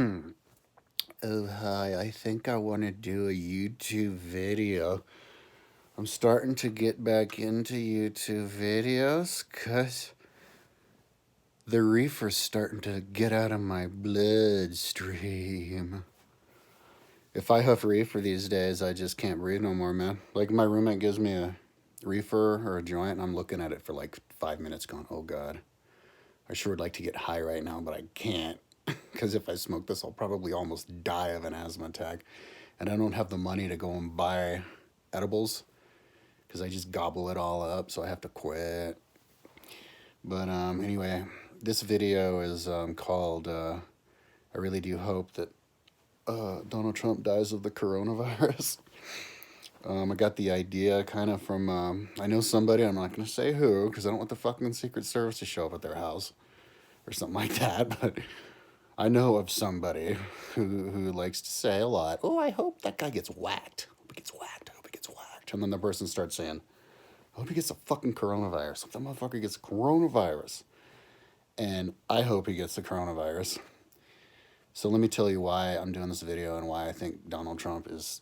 Oh, hi. I think I want to do a YouTube video. I'm starting to get back into YouTube videos because the reefer's starting to get out of my bloodstream. If I huff reefer these days, I just can't breathe no more, man. Like, my roommate gives me a reefer or a joint, and I'm looking at it for like 5 minutes going, oh, God. I sure would like to get high right now, but I can't. Because if I smoke this, I'll probably almost die of an asthma attack. And I don't have the money to go and buy edibles because I just gobble it all up, so I have to quit. But anyway, this video is called I really do hope that Donald Trump dies of the coronavirus. I got the idea kind of from, I know somebody, I'm not going to say who, because I don't want the fucking Secret Service to show up at their house or something like that, but I know of somebody who likes to say a lot, oh, I hope that guy gets whacked. I hope he gets whacked. I hope he gets whacked. And then the person starts saying, I hope he gets a fucking coronavirus. I hope that motherfucker gets a coronavirus. And I hope he gets the coronavirus. So let me tell you why I'm doing this video and why I think Donald Trump is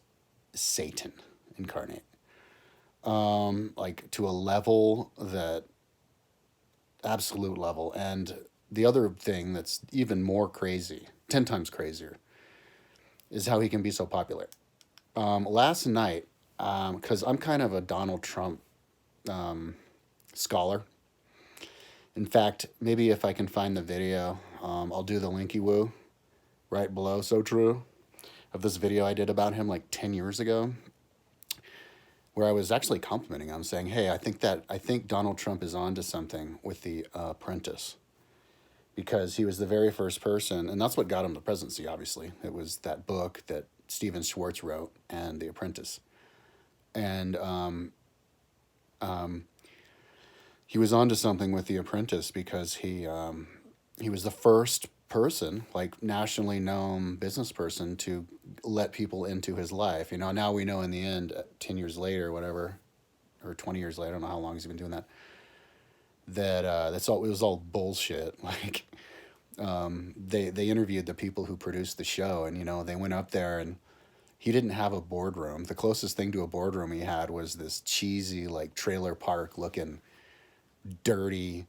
Satan incarnate. Like to a level that, absolute level. And the other thing that's even more crazy, 10 times crazier, is how he can be so popular. Last night, because I'm kind of a Donald Trump scholar. In fact, maybe if I can find the video, I'll do the linky woo right below. So true. Of this video I did about him like 10 years ago, where I was actually complimenting him, saying, hey, I think Donald Trump is onto something with The Apprentice. Because he was the very first person, and that's what got him the presidency, obviously. It was that book that Steven Schwartz wrote and The Apprentice. And he was onto something with The Apprentice because he was the first person, like nationally known business person, to let people into his life. You know, now we know in the end, 10 years later, whatever, or 20 years later, I don't know how long he's been doing that, that's all, it was all bullshit. Like, they interviewed the people who produced the show, and, you know, they went up there and he didn't have a boardroom. The closest thing to a boardroom he had was this cheesy, like, trailer park looking, dirty,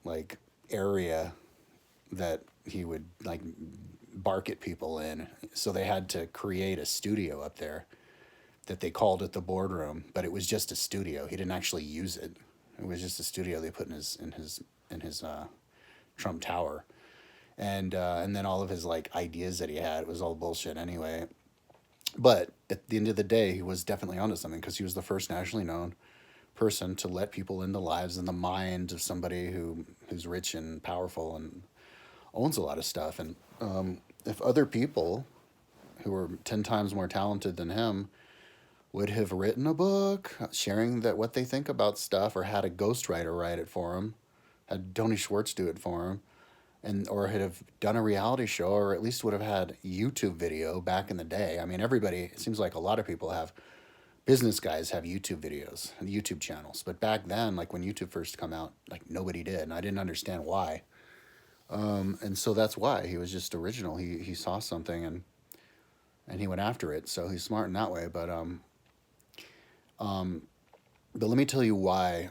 like, area that he would, like, bark at people in. So they had to create a studio up there that they called it the boardroom, but it was just a studio. He didn't actually use it. It was just a studio they put in his Trump Tower, and then all of his like ideas that he had, it was all bullshit anyway. But at the end of the day, he was definitely onto something because he was the first nationally known person to let people into lives and the mind of somebody who's rich and powerful and owns a lot of stuff. And if other people who are 10 times more talented than him would have written a book sharing that what they think about stuff, or had a ghostwriter write it for him, had Tony Schwartz do it for him, and or had have done a reality show, or at least would have had YouTube video back in the day. I mean, everybody, it seems like a lot of people have, business guys have YouTube videos and YouTube channels. But back then, like when YouTube first come out, like nobody did, and I didn't understand why. And so that's why he was just original. He saw something and he went after it. So he's smart in that way. But let me tell you why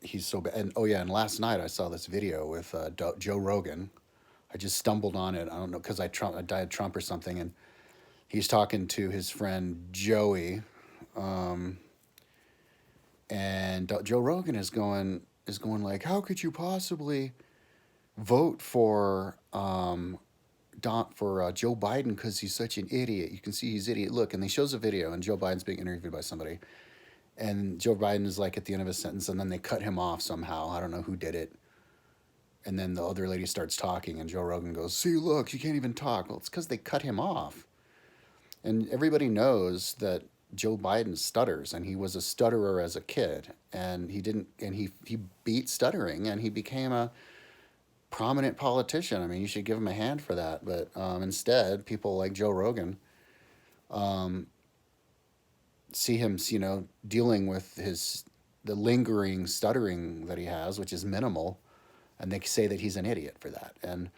he's so bad. And oh yeah, and last night I saw this video with Joe Rogan. I just stumbled on it. I don't know, because I died Trump or something, and he's talking to his friend Joey, and Joe Rogan is going like, how could you possibly vote for Joe Biden because he's such an idiot? You can see he's idiot. Look, and he shows a video, and Joe Biden's being interviewed by somebody, and Joe Biden is like at the end of his sentence, and then they cut him off somehow. I don't know who did it. And then the other lady starts talking, and Joe Rogan goes, see, look, you can't even talk. Well, it's because they cut him off. And everybody knows that Joe Biden stutters, and he was a stutterer as a kid. And he beat stuttering, and he became a prominent politician. I mean, you should give him a hand for that. But instead, people like Joe Rogan see him, you know, dealing with the lingering stuttering that he has, which is minimal, and they say that he's an idiot for that. And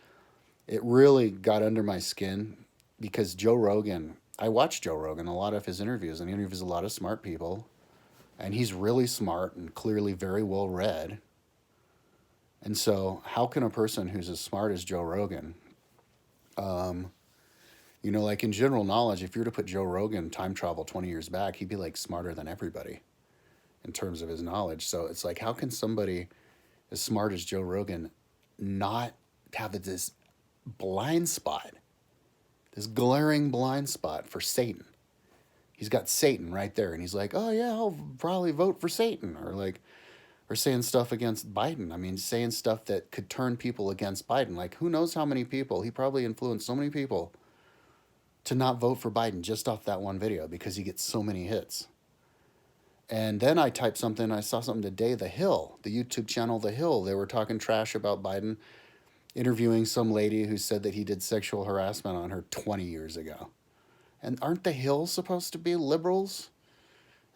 it really got under my skin because Joe Rogan, I watch Joe Rogan, a lot of his interviews, and he interviews a lot of smart people. And he's really smart and clearly very well read. And so, how can a person who's as smart as Joe Rogan, um, like in general knowledge, if you were to put Joe Rogan time travel 20 years back, he'd be like smarter than everybody in terms of his knowledge. So it's like, how can somebody as smart as Joe Rogan not have this blind spot, this glaring blind spot for Satan? He's got Satan right there, and he's like, "Oh yeah, I'll probably vote for Satan," or saying stuff against Biden. I mean, saying stuff that could turn people against Biden. Like, who knows how many people? He probably influenced so many people to not vote for Biden just off that one video because he gets so many hits. And then I typed something, I saw something today, The Hill, the YouTube channel The Hill. They were talking trash about Biden, interviewing some lady who said that he did sexual harassment on her 20 years ago. And aren't The Hill supposed to be liberals?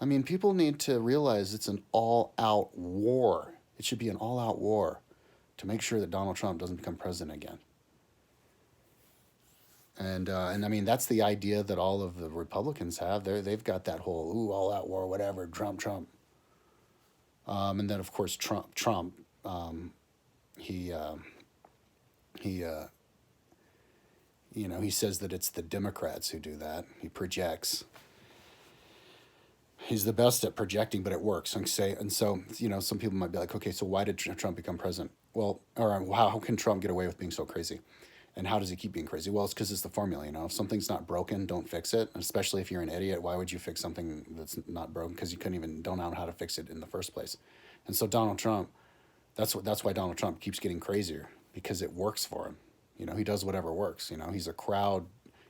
I mean, people need to realize it's an all-out war. It should be an all-out war to make sure that Donald Trump doesn't become president again. And I mean, that's the idea that all of the Republicans have. They've got that whole, all-out war, whatever, Trump. And then, of course, Trump, he, he, he says that it's the Democrats who do that. He projects. He's the best at projecting, but it works. And so, some people might be like, okay, so why did Trump become president? Well, or how can Trump get away with being so crazy? And how does he keep being crazy? Well, it's because it's the formula, If something's not broken, don't fix it. Especially if you're an idiot, why would you fix something that's not broken? Because you don't know how to fix it in the first place. And so Donald Trump, that's why Donald Trump keeps getting crazier, because it works for him. He does whatever works. He's a crowd.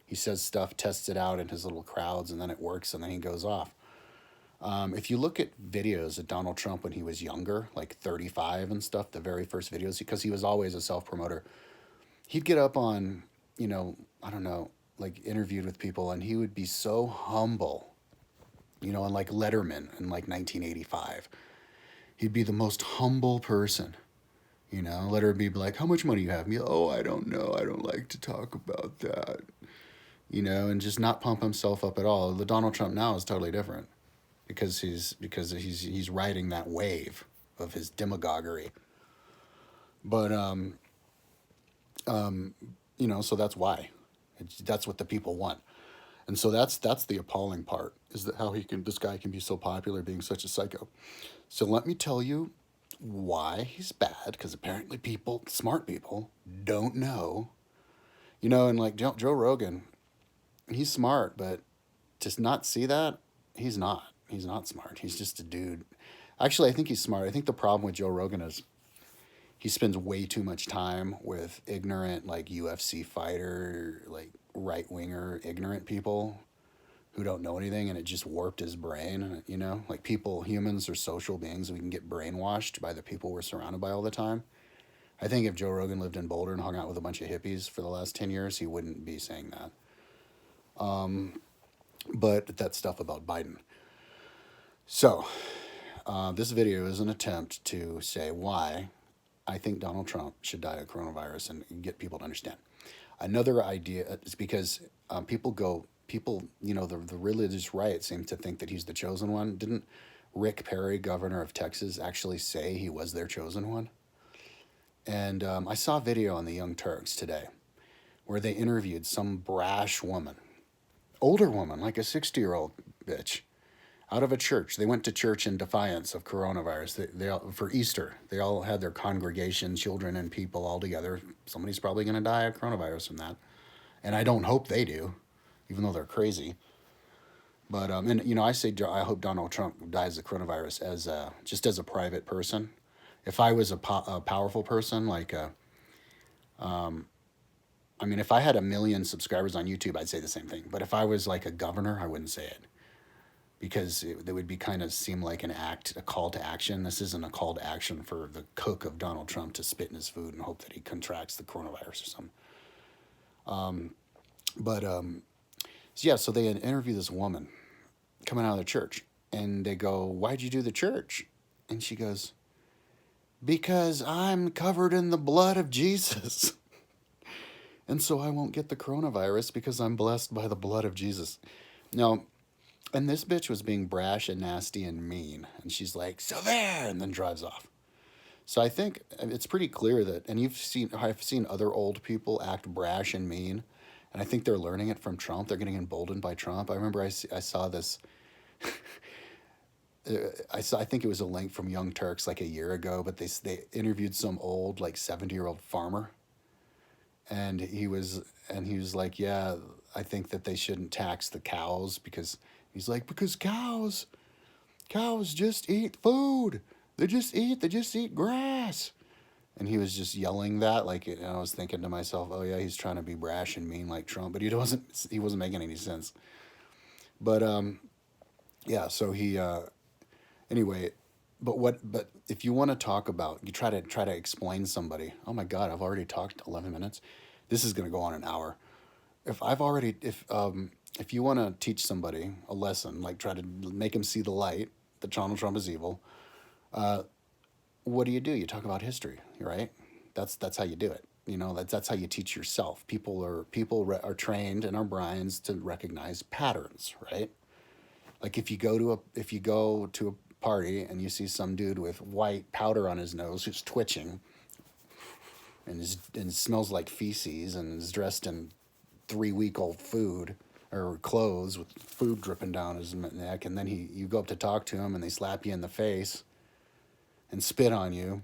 He says stuff, tests it out in his little crowds, and then it works, and then he goes off. If you look at videos of Donald Trump when he was younger, like 35 and stuff, the very first videos, because he was always a self-promoter, he'd get up on, I don't know, like interviewed with people, and he would be so humble, and like Letterman in like 1985. He'd be the most humble person, Letterman be like, how much money you have? Me, oh, I don't know. I don't like to talk about that, and just not pump himself up at all. The Donald Trump now is totally different because he's riding that wave of his demagoguery. But, so that's why. That's what the people want. And so that's the appalling part, is that how this guy can be so popular being such a psycho. So let me tell you why he's bad, because apparently smart people, don't know. And like Joe Rogan, he's smart, but to not see that, he's not. He's not smart. He's just a dude. Actually, I think he's smart. I think the problem with Joe Rogan is he spends way too much time with ignorant, like UFC fighter, like right-winger, ignorant people who don't know anything, and it just warped his brain. Like humans are social beings. We can get brainwashed by the people we're surrounded by all the time. I think if Joe Rogan lived in Boulder and hung out with a bunch of hippies for the last 10 years, he wouldn't be saying that. But that stuff about Biden. So, this video is an attempt to say why I think Donald Trump should die of coronavirus and get people to understand. Another idea is because the religious right seem to think that he's the chosen one. Didn't Rick Perry, governor of Texas, actually say he was their chosen one? And I saw a video on the Young Turks today where they interviewed some brash woman, older woman, like a 60-year-old bitch, out of a church. They went to church in defiance of coronavirus. They all, for Easter, they all had their congregation, children and people all together. Somebody's probably going to die of coronavirus from that. And I don't hope they do, even though they're crazy. But, I say I hope Donald Trump dies of coronavirus just as a private person. If I was a powerful person, like, if I had 1 million subscribers on YouTube, I'd say the same thing. But if I was like a governor, I wouldn't say it. Because it would be kind of seem like a call to action. This isn't a call to action for the cook of Donald Trump to spit in his food and hope that he contracts the coronavirus or something. So they interview this woman coming out of the church, and they go, "Why'd you do the church?" And she goes, "Because I'm covered in the blood of Jesus." And so I won't get the coronavirus because I'm blessed by the blood of Jesus. No, and this bitch was being brash and nasty and mean. And she's like, so there, and then drives off. So I think it's pretty clear that, and I've seen other old people act brash and mean. And I think they're learning it from Trump. They're getting emboldened by Trump. I remember I saw this, I think it was a link from Young Turks like a year ago, but they interviewed some old, like 70-year-old farmer. And he was like, yeah, I think that they shouldn't tax the cows because he's like, because cows just eat food. They just eat grass. And he was just yelling that, like, and I was thinking to myself, oh yeah, he's trying to be brash and mean like Trump, but he wasn't making any sense. But yeah, so he anyway, but if you want to talk about, you try to explain somebody. Oh my God, I've already talked 11 minutes. This is going to go on an hour. If you want to teach somebody a lesson, like try to make them see the light that Donald Trump is evil, what do? You talk about history, right? That's how you do it. That's how you teach yourself. People are trained in our brains to recognize patterns, right? Like if you go to a party and you see some dude with white powder on his nose who's twitching and smells like feces and is dressed in 3-week-old food or clothes with food dripping down his neck, and then you go up to talk to him and they slap you in the face and spit on you.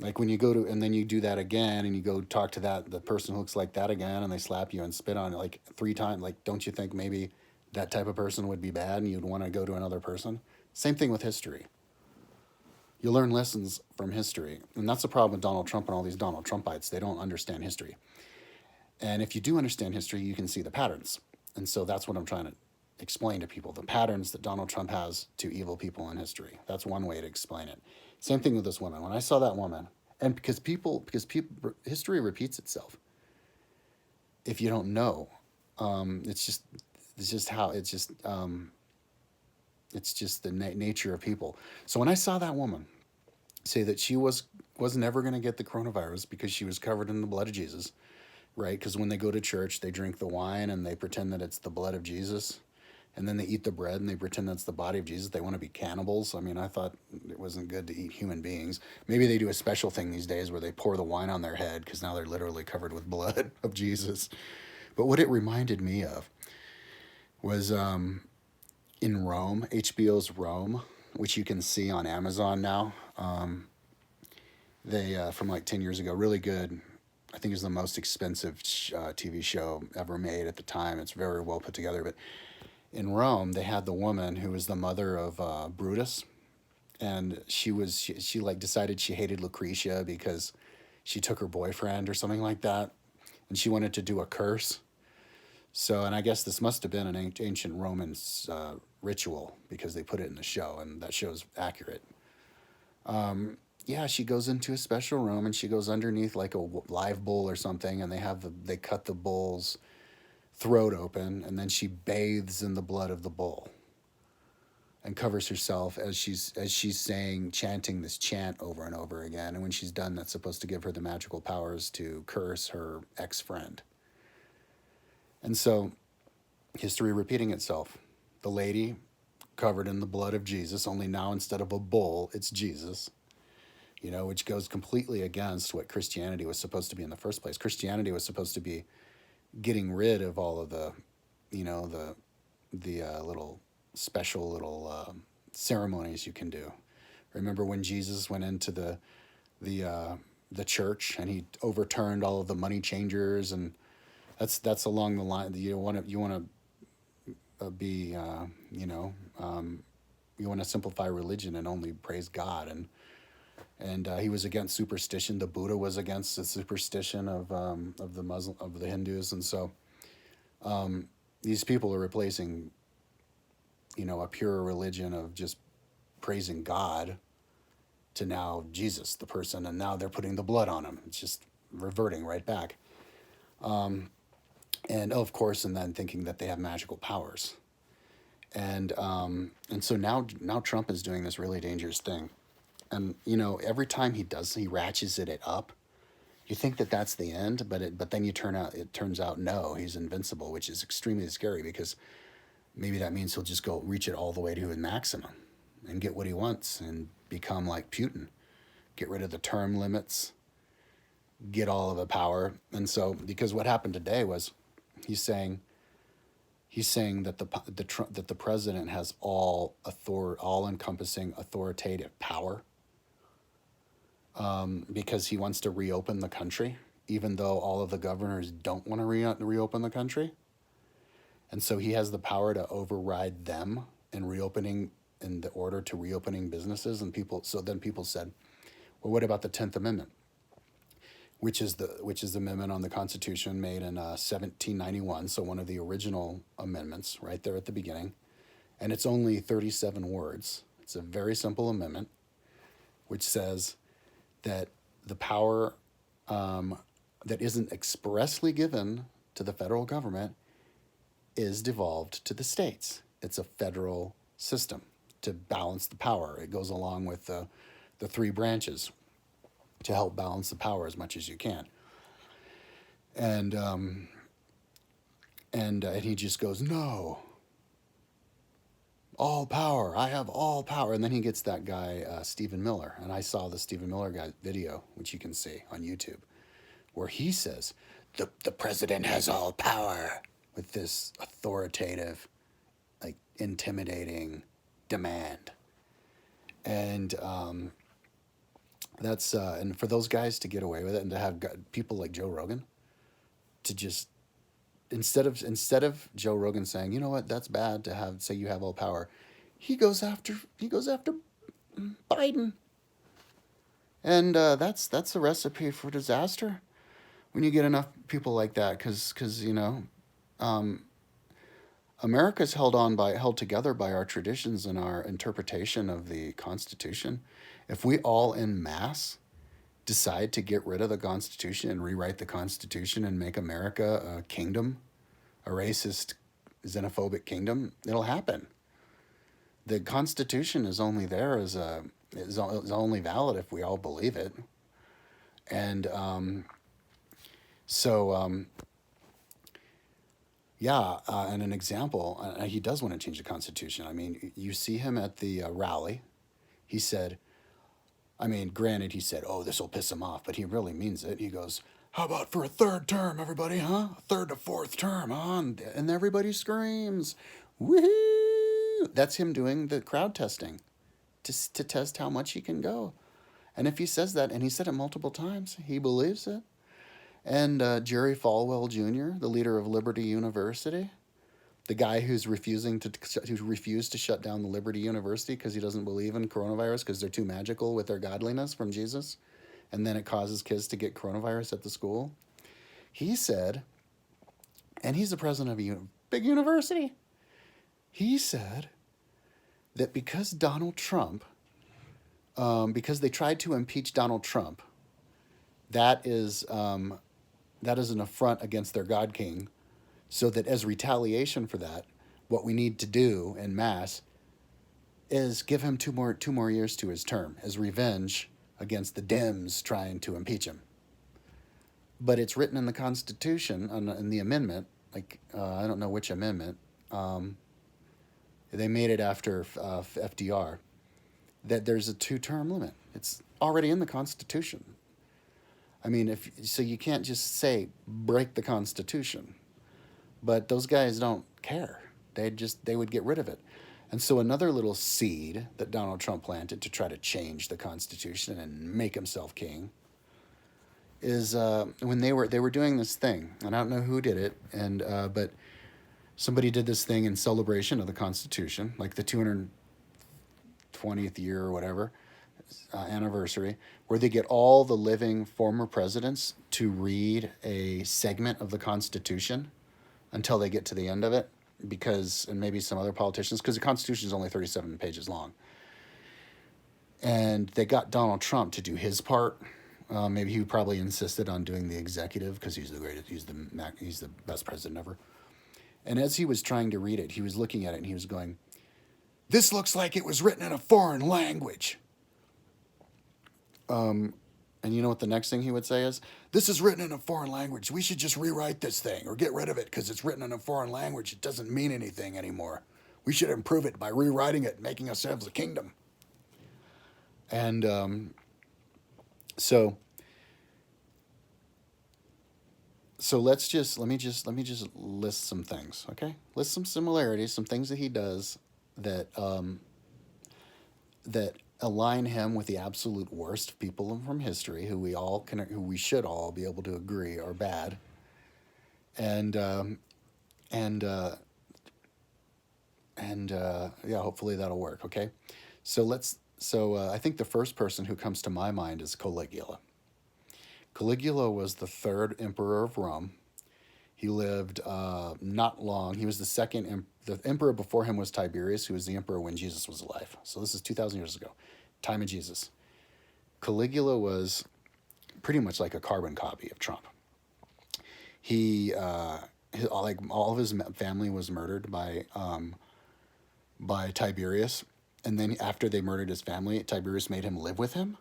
Like when you go to, and then you do that again, and you go talk to the person who looks like that again, and they slap you and spit on it like 3 times. Like, don't you think maybe that type of person would be bad, and you'd want to go to another person? Same thing with history. You learn lessons from history, and that's the problem with Donald Trump and all these Donald Trumpites. They don't understand history, and if you do understand history, you can see the patterns. And so that's what I'm trying to explain to people: the patterns that Donald Trump has to evil people in history. That's one way to explain it. Same thing with this woman. When I saw that woman, and because people, history repeats itself. If you don't know, it's just how it's just the nature of people. So when I saw that woman say that she was never going to get the coronavirus because she was covered in the blood of Jesus, right? Because when they go to church, they drink the wine and they pretend that it's the blood of Jesus. And then they eat the bread and they pretend that's the body of Jesus. They want to be cannibals. I mean, I thought it wasn't good to eat human beings. Maybe they do a special thing these days where they pour the wine on their head because now they're literally covered with blood of Jesus. But what it reminded me of was in Rome, HBO's Rome, which you can see on Amazon now. They from like 10 years ago, really good. I think it was the most expensive TV show ever made at the time. It's very well put together. But in Rome, they had the woman who was the mother of Brutus, and she like decided she hated Lucretia because she took her boyfriend or something like that, and she wanted to do a curse. So, and I guess this must have been an ancient Roman ritual because they put it in the show, and that show's accurate. Yeah, she goes into a special room and she goes underneath like a live bull or something, and they cut the bull's throat open, and then she bathes in the blood of the bull and covers herself as she's chanting this chant over and over again. And when she's done, that's supposed to give her the magical powers to curse her ex-friend. And so, history repeating itself. The lady covered in the blood of Jesus, only now instead of a bull, it's Jesus. Which goes completely against what Christianity was supposed to be in the first place. Christianity was supposed to be getting rid of all of the, little special little ceremonies you can do. Remember when Jesus went into the church and he overturned all of the money changers, and that's along the line. You want to be you want to simplify religion and only praise God, and he was against superstition. The Buddha was against the superstition of the Hindus, and so these people are replacing, a pure religion of just praising God to now Jesus, the person, and now they're putting the blood on him. It's just reverting right back, and of course, and then thinking that they have magical powers, and so now Trump is doing this really dangerous thing. And every time he ratchets it up, You think that that's the end, but then it turns out no, he's invincible, which is extremely scary because maybe that means he'll just go reach it all the way to a maximum and get what he wants and become like Putin, get rid of the term limits, get all of the power. And so, because what happened today was he's saying that that the president has all encompassing authoritative power, because he wants to reopen the country, even though all of the governors don't want to reopen the country. And so he has the power to override them in reopening, in the order to reopening businesses. And so then people said, well, what about the 10th Amendment, which is the amendment on the Constitution made in 1791, so one of the original amendments right there at the beginning. And it's only 37 words. It's a very simple amendment, which says that the power that isn't expressly given to the federal government is devolved to the states. It's a federal system to balance the power. It goes along with the three branches to help balance the power as much as you can. And he just goes, no, all power. I have all power. And then he gets that guy, Stephen Miller. And I saw the Stephen Miller guy video, which you can see on YouTube, where he says, the president has all power, with this authoritative, like intimidating demand. And that's and for those guys to get away with it, and to have people like Joe Rogan to just, instead of Joe Rogan saying, you know what, that's bad to say you have all power, he goes after Biden. And that's a recipe for disaster when you get enough people like that, because America's held together by our traditions and our interpretation of the Constitution. If we all en masse decide to get rid of the Constitution and rewrite the Constitution and make America a kingdom, a racist, xenophobic kingdom, it'll happen. The Constitution is only there as is only valid if we all believe it. And and an example, he does want to change the Constitution. I mean, you see him at the rally. He said, granted, he said, oh, this will piss him off, but he really means it. He goes, how about for a third term, everybody, huh? A third to fourth term, huh? And everybody screams, woohoo! That's him doing the crowd testing to test how much he can go. And if he says that, and he said it multiple times, he believes it. And Jerry Falwell Jr., the leader of Liberty University, the guy who's refused to shut down the Liberty University because he doesn't believe in coronavirus because they're too magical with their godliness from Jesus, and then it causes kids to get coronavirus at the school. He said, and he's the president of a big university, he said that because Donald Trump, because they tried to impeach Donald Trump, that is an affront against their God King, so that as retaliation for that, what we need to do en masse is give him two more years to his term as revenge against the Dems trying to impeach him. But it's written in the Constitution, in the amendment, I don't know which amendment, they made it after FDR, that there's a 2-term limit. It's already in the Constitution. I mean, so you can't just say break the Constitution. But those guys don't care. They would get rid of it. And so another little seed that Donald Trump planted to try to change the Constitution and make himself king is when they were doing this thing, and I don't know who did it, but somebody did this thing in celebration of the Constitution, like the 220th year or whatever, anniversary, where they get all the living former presidents to read a segment of the Constitution until they get to the end of it, and maybe some other politicians, because the Constitution is only 37 pages long. And they got Donald Trump to do his part. Maybe he probably insisted on doing the executive because he's the greatest, he's the best president ever. And as he was trying to read it, he was looking at it and he was going, "This looks like it was written in a foreign language." And you know what the next thing he would say is, "This is written in a foreign language. We should just rewrite this thing or get rid of it because it's written in a foreign language. It doesn't mean anything anymore. We should improve it by rewriting it, making ourselves a kingdom." And so let me just list some things, okay? List some similarities, some things that he does that that align him with the absolute worst people from history, who we should all be able to agree are bad, and and uh, yeah, hopefully that'll work. Okay, so I think the first person who comes to my mind is Caligula. Caligula was the third emperor of Rome. He lived not long. He was the the emperor before him was Tiberius, who was the emperor when Jesus was alive. So this is 2,000 years ago, time of Jesus. Caligula was pretty much like a carbon copy of Trump. He like all of his family was murdered by Tiberius, and then after they murdered his family, Tiberius made him live with him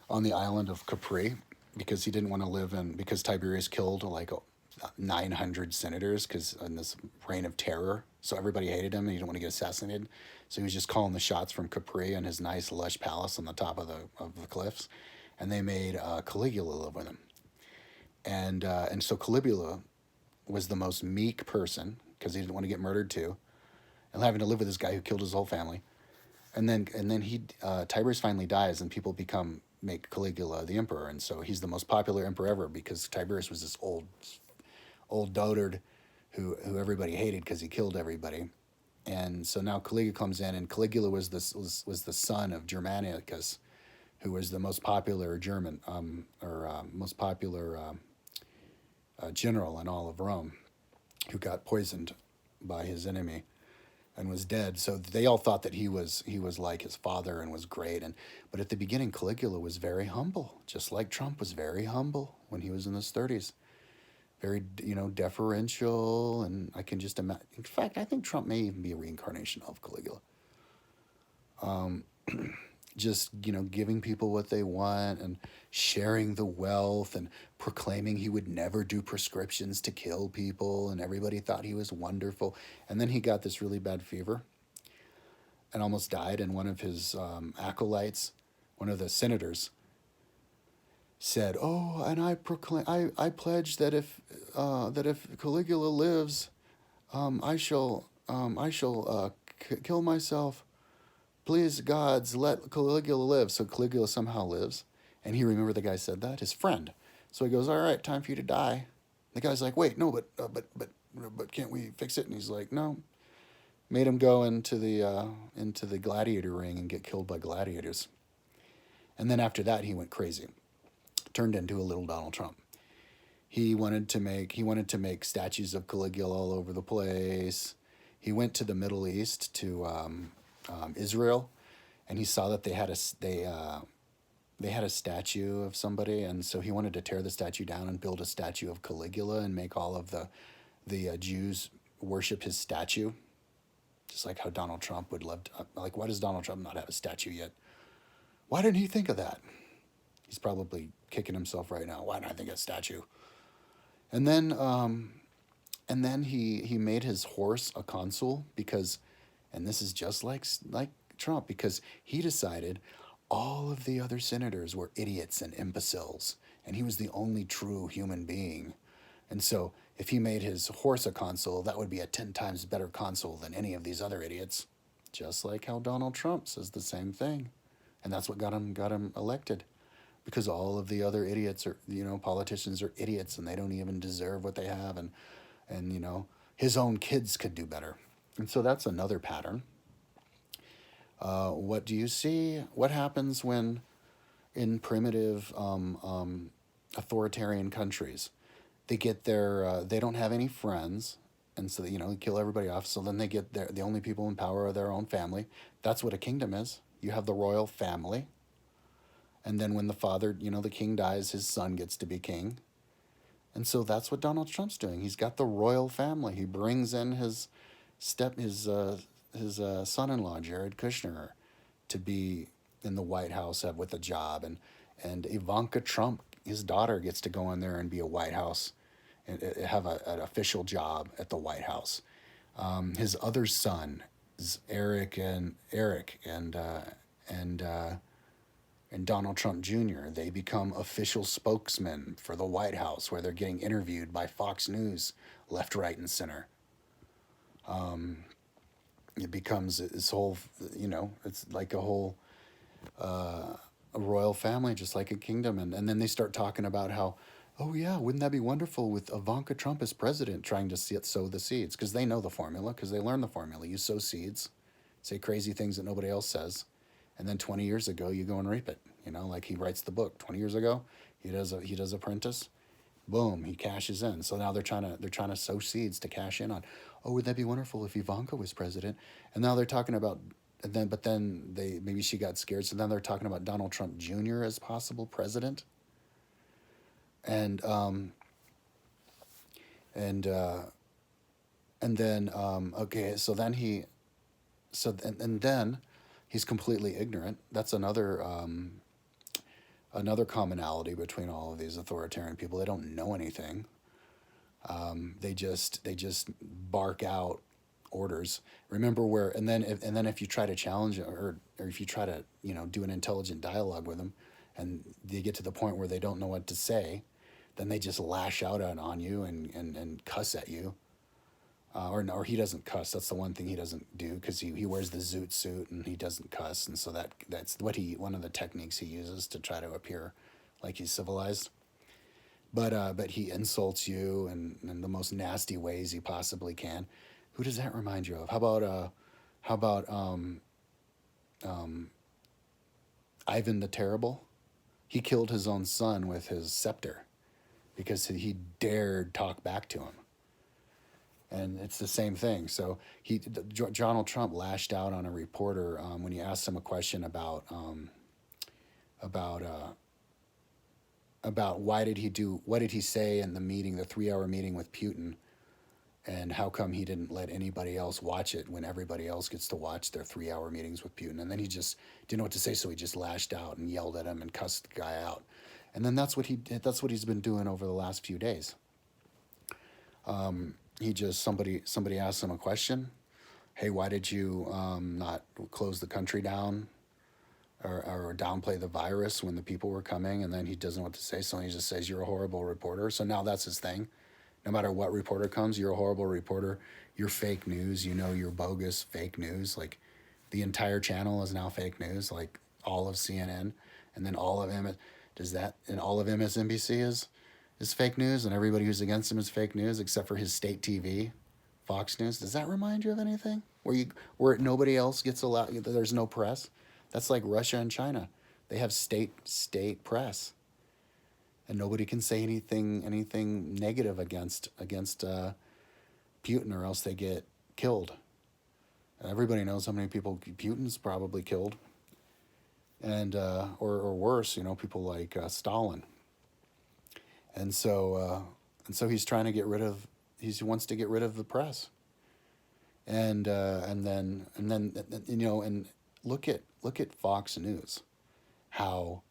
on the island of Capri because he didn't want to live in because Tiberius killed like 900 senators because in this reign of terror. So everybody hated him and he didn't want to get assassinated. So he was just calling the shots from Capri and his nice lush palace on the top of the cliffs. And they made Caligula live with him. And so Caligula was the most meek person because he didn't want to get murdered too, and having to live with this guy who killed his whole family. And then Tiberius finally dies and people make Caligula the emperor. And so he's the most popular emperor ever because Tiberius was this old dotard who everybody hated because he killed everybody. And so now Caligula comes in, and Caligula was the son of Germanicus, who was the most popular German most popular general in all of Rome, who got poisoned by his enemy and was dead. So they all thought that he was like his father and was great. But at the beginning, Caligula was very humble, just like Trump was very humble when he was in his 30s. Very, deferential, and I can just imagine. In fact, I think Trump may even be a reincarnation of Caligula. Just, giving people what they want and sharing the wealth and proclaiming he would never do prescriptions to kill people, and everybody thought he was wonderful. And then he got this really bad fever and almost died, and one of his acolytes, one of the senators, said, "Oh, and I pledge that if Caligula lives, I shall kill myself. Please, gods, let Caligula live." So Caligula somehow lives, and he remembered the guy said that, his friend. So he goes, "All right, time for you to die." The guy's like, "Wait, no, but can't we fix it?" And he's like, "No." Made him go into the gladiator ring and get killed by gladiators. And then after that, he went crazy. Turned into a little Donald Trump. He wanted to make statues of Caligula all over the place. He went to the Middle East to Israel, and he saw that they had a statue of somebody, and so he wanted to tear the statue down and build a statue of Caligula and make all of the Jews worship his statue, just like how Donald Trump would love to. Like, why does Donald Trump not have a statue yet? Why didn't he think of that? He's probably kicking himself right now. Why didn't I think of a statue? And then he made his horse a consul because, and this is just like Trump, because he decided all of the other senators were idiots and imbeciles, and he was the only true human being. And so if he made his horse a consul, that would be a 10 times better consul than any of these other idiots. Just like how Donald Trump says the same thing. And that's what got him elected. Because all of the other idiots are, politicians are idiots, and they don't even deserve what they have, and his own kids could do better. And so that's another pattern. What do you see? What happens when in primitive authoritarian countries, they don't have any friends, and so they kill everybody off. So then they get the only people in power are their own family. That's what a kingdom is. You have the royal family. And then when the father, the king dies, his son gets to be king. And so that's what Donald Trump's doing. He's got the royal family. He brings in his son-in-law, Jared Kushner, to be in the White House with a job. And Ivanka Trump, his daughter, gets to go in there and be a White House and have an official job at the White House. His other son is Eric and and Donald Trump Jr. They become official spokesmen for the White House, where they're getting interviewed by Fox News, left, right, and center. It becomes this whole, it's like a whole a royal family, just like a kingdom. And then they start talking about how, oh yeah, wouldn't that be wonderful with Ivanka Trump as president, trying to sow the seeds, because they know the formula, because they learned the formula. You sow seeds, say crazy things that nobody else says, and then 20 years ago you go and reap it. Like he writes the book. 20 years ago, he does Apprentice. Boom, he cashes in. So now they're trying to sow seeds to cash in on. Oh, would that be wonderful if Ivanka was president? And now they're talking about, but then maybe she got scared. So then they're talking about Donald Trump Jr. as possible president. And and uh, and then okay, so then and then he's completely ignorant. That's another commonality between all of these authoritarian people. They don't know anything. They just bark out orders. Remember where, and then if you try to challenge, or if you try to do an intelligent dialogue with them, and they get to the point where they don't know what to say, then they just lash out on you and cuss at you. Or he doesn't cuss. That's the one thing he doesn't do, because he wears the zoot suit and he doesn't cuss, and so that's one of the techniques he uses to try to appear like he's civilized. But he insults you in the most nasty ways he possibly can. Who does that remind you of? How about Ivan the Terrible? He killed his own son with his scepter because he dared talk back to him. And it's the same thing. So Donald Trump lashed out on a reporter when he asked him a question about what did he say in the meeting, the 3 hour meeting with Putin, and how come he didn't let anybody else watch it when everybody else gets to watch their 3 hour meetings with Putin. And then he just didn't know what to say, so he just lashed out and yelled at him and cussed the guy out. And then that's what he's been doing over the last few days. He just somebody asked him a question. Hey, why did you not close the country down, or downplay the virus when the people were coming? And then he doesn't know what to say, so he just says, you're a horrible reporter. So now that's his thing. No matter what reporter comes, you're a horrible reporter. You're fake news. You're bogus fake news. Like, the entire channel is now fake news. Like all of CNN, and then all of all of MSNBC is fake news, and everybody who's against him is fake news, except for his state TV, Fox News. Does that remind you of anything? Where nobody else gets allowed? There's no press. That's like Russia and China. They have state press, and nobody can say anything negative against Putin, or else they get killed. Everybody knows how many people Putin's probably killed, and or worse, people like Stalin. And so he's trying to he wants to get rid of the press, and then and look at Fox News, how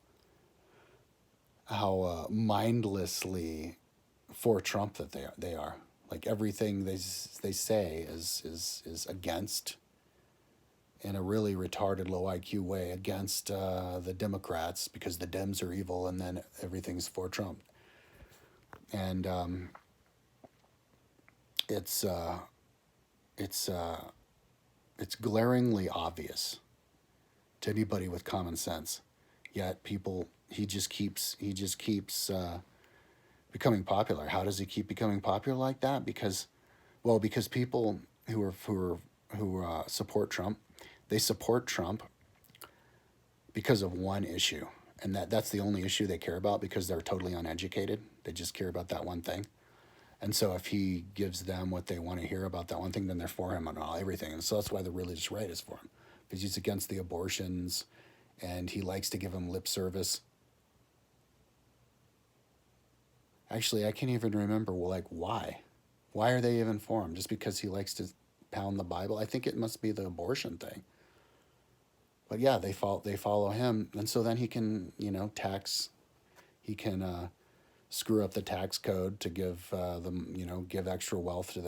mindlessly for Trump that they are. Like, everything they say is against, in a really retarded, low IQ way, against the Democrats, because the Dems are evil, and then everything's for Trump. And it's glaringly obvious to anybody with common sense. Yet he just keeps becoming popular. How does he keep becoming popular like that? Because people who support Trump, they support Trump because of one issue. And that's the only issue they care about, because they're totally uneducated. They just care about that one thing. And so if he gives them what they want to hear about that one thing, then they're for him on everything. And so that's why the religious right is for him, because he's against the abortions, and he likes to give them lip service. Actually, I can't even remember, why. Why are they even for him? Just because he likes to pound the Bible? I think it must be the abortion thing. But yeah, they follow him, and so then he can he can screw up the tax code to give them give extra wealth to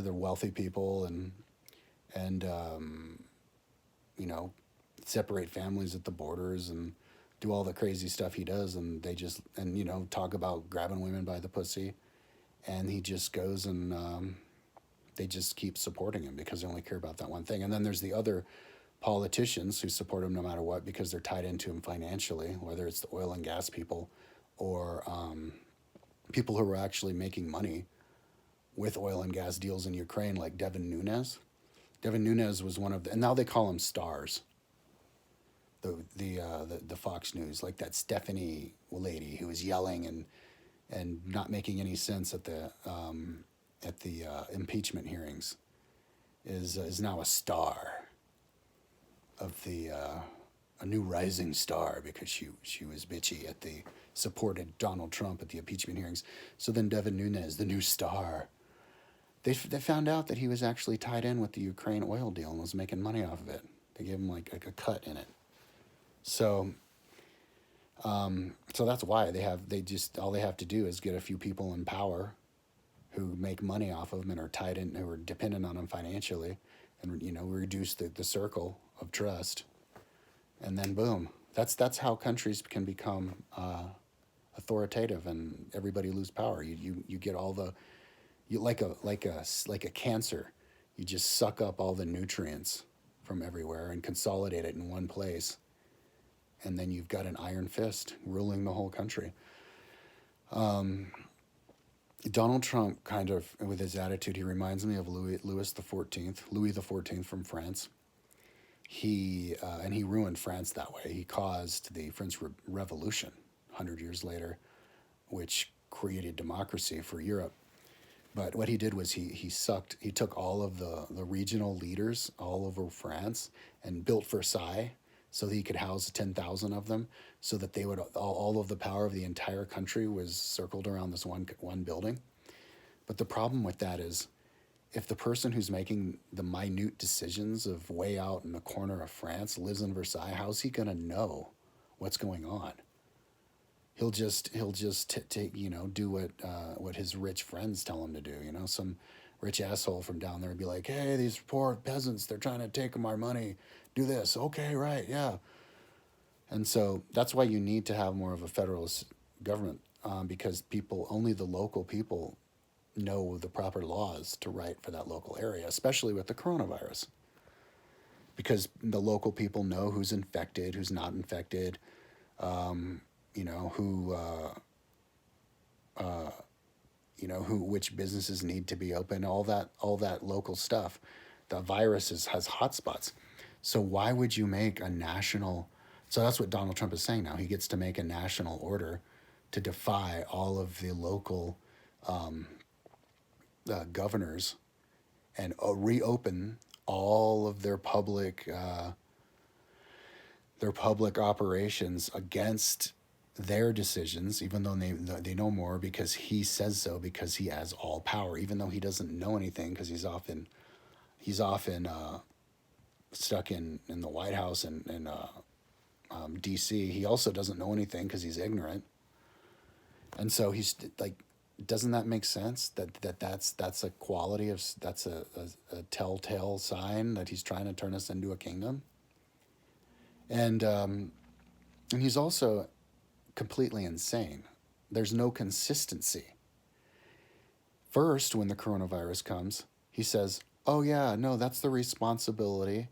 the wealthy people, and you know separate families at the borders and do all the crazy stuff he does, and they just and talk about grabbing women by the pussy, and he just goes and they just keep supporting him because they only care about that one thing. And then there's the other politicians who support him no matter what because they're tied into him financially, whether it's the oil and gas people or people who are actually making money with oil and gas deals in Ukraine, like Devin Nunes. Devin Nunes was one of the, and now they call him stars. The Fox News, like that Stephanie lady who was yelling and not making any sense at the impeachment hearings, is now a star of the a new rising star because she was bitchy at the supported Donald Trump at the impeachment hearings. So then Devin Nunes, the new star, they found out that he was actually tied in with the Ukraine oil deal and was making money off of it. They gave him like a cut in it. So so that's why they just all they have to do is get a few people in power who make money off of him and are tied in, who are dependent on him financially, and reduce the circle of trust, and then boom, that's how countries can become authoritative and everybody lose power. You get all the like a cancer, you just suck up all the nutrients from everywhere and consolidate it in one place, and then you've got an iron fist ruling the whole country. Donald Trump, kind of with his attitude, he reminds me of Louis the 14th from France. And he ruined France that way. He caused the French Revolution 100 years later, which created democracy for Europe. But what he did was he took all of the regional leaders all over France and built Versailles so that he could house 10,000 of them, so that they would all of the power of the entire country was circled around this one building. But the problem with that is, if the person who's making the minute decisions of way out in the corner of France lives in Versailles, how's he gonna know what's going on? He'll just take do what his rich friends tell him to do. Some rich asshole from down there would be like, hey, these poor peasants, they're trying to take my money. Do this. Okay, right, yeah. And so that's why you need to have more of a federalist government, because only the local people know the proper laws to write for that local area, especially with the coronavirus. Because the local people know who's infected, who's not infected, which businesses need to be open, all that local stuff. The virus has hotspots. So why would you make a national? So that's what Donald Trump is saying now. He gets to make a national order to defy all of the local governors and reopen all of their public operations against their decisions, even though they know more because he says so, because he has all power, even though he doesn't know anything because he's often stuck in the White House and D.C. He also doesn't know anything because he's ignorant, and so he's like, doesn't that make sense? That's a quality of that's a telltale sign that he's trying to turn us into a kingdom, and he's also completely insane. There's no consistency. First, when the coronavirus comes, he says, "Oh yeah, no, that's the responsibility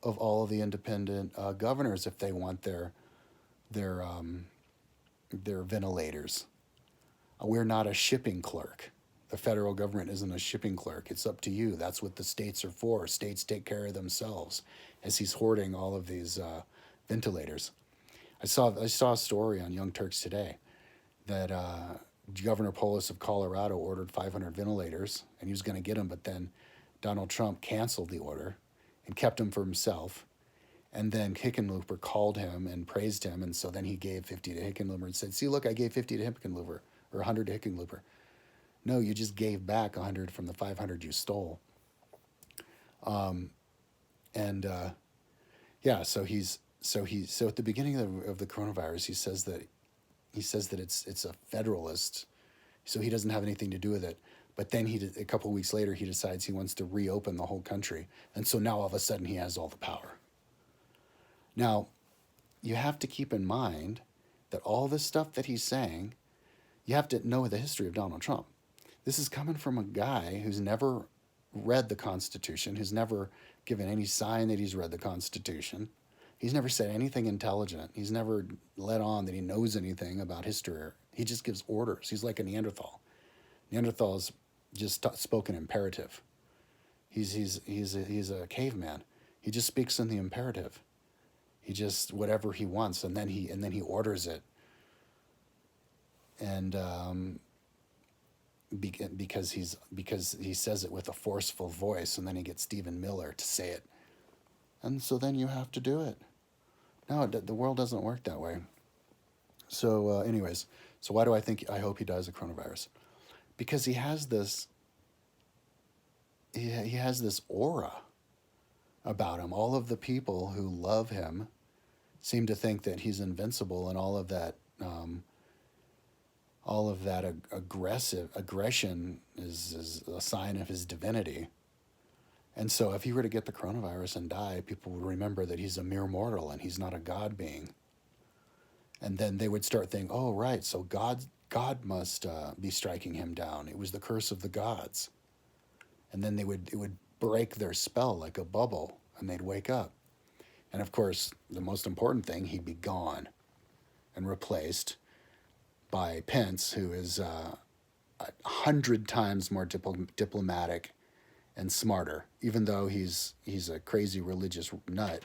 of all of the independent governors if they want their ventilators. We're not a shipping clerk. The federal government isn't a shipping clerk. It's up to you. That's what the states are for. States take care of themselves." As he's hoarding all of these ventilators. I saw a story on Young Turks today that Governor Polis of Colorado ordered 500 ventilators, and he was going to get them, but then Donald Trump canceled the order and kept them for himself. And then Hickenlooper called him and praised him, and so then he gave 50 to Hickenlooper and said, "See, look, I gave 50 to Hickenlooper, or 100 to Hickenlooper." No, you just gave back 100 from the 500 you stole. And Yeah, so at the beginning of the coronavirus, he says that it's a federalist, so he doesn't have anything to do with it. But then a couple of weeks later, he decides he wants to reopen the whole country, and so now all of a sudden he has all the power. Now, you have to keep in mind that all this stuff that he's saying, you have to know the history of Donald Trump. This is coming from a guy who's never read the Constitution, who's never given any sign that he's read the Constitution. He's never said anything intelligent. He's never let on that he knows anything about history. He just gives orders. He's like a Neanderthal. Neanderthals just spoke in imperative. He's a caveman. He just speaks in the imperative. He just whatever he wants, and then he orders it. And because he says it with a forceful voice, and then he gets Stephen Miller to say it, and so then you have to do it. No, the world doesn't work that way. So, anyways, so why do I hope he dies of coronavirus? Because he has this aura about him. All of the people who love him seem to think that he's invincible, and all of that aggression is a sign of his divinity. And so if he were to get the coronavirus and die, people would remember that he's a mere mortal and he's not a God being. And then they would start thinking, oh, right, so God must be striking him down. It was the curse of the gods. And then it would break their spell like a bubble, and they'd wake up. And of course, the most important thing, he'd be gone and replaced by Pence, who is 100 times more diplomatic and smarter, even though he's a crazy religious nut.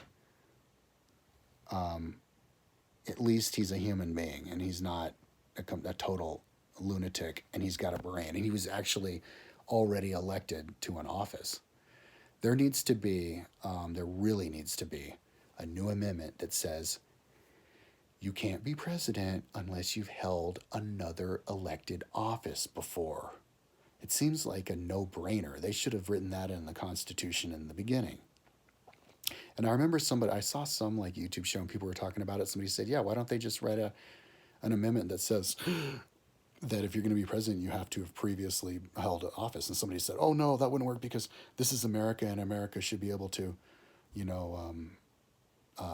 At least he's a human being, and he's not a total lunatic, and he's got a brain, and he was actually already elected to an office. There really needs to be a new amendment that says you can't be president unless you've held another elected office before. It seems like a no-brainer. They should have written that in the Constitution in the beginning. And I remember I saw some like YouTube show and people were talking about it. Somebody said, yeah, why don't they just write an amendment that says that if you're going to be president, you have to have previously held an office. And somebody said, oh, no, that wouldn't work because this is America and America should be able to,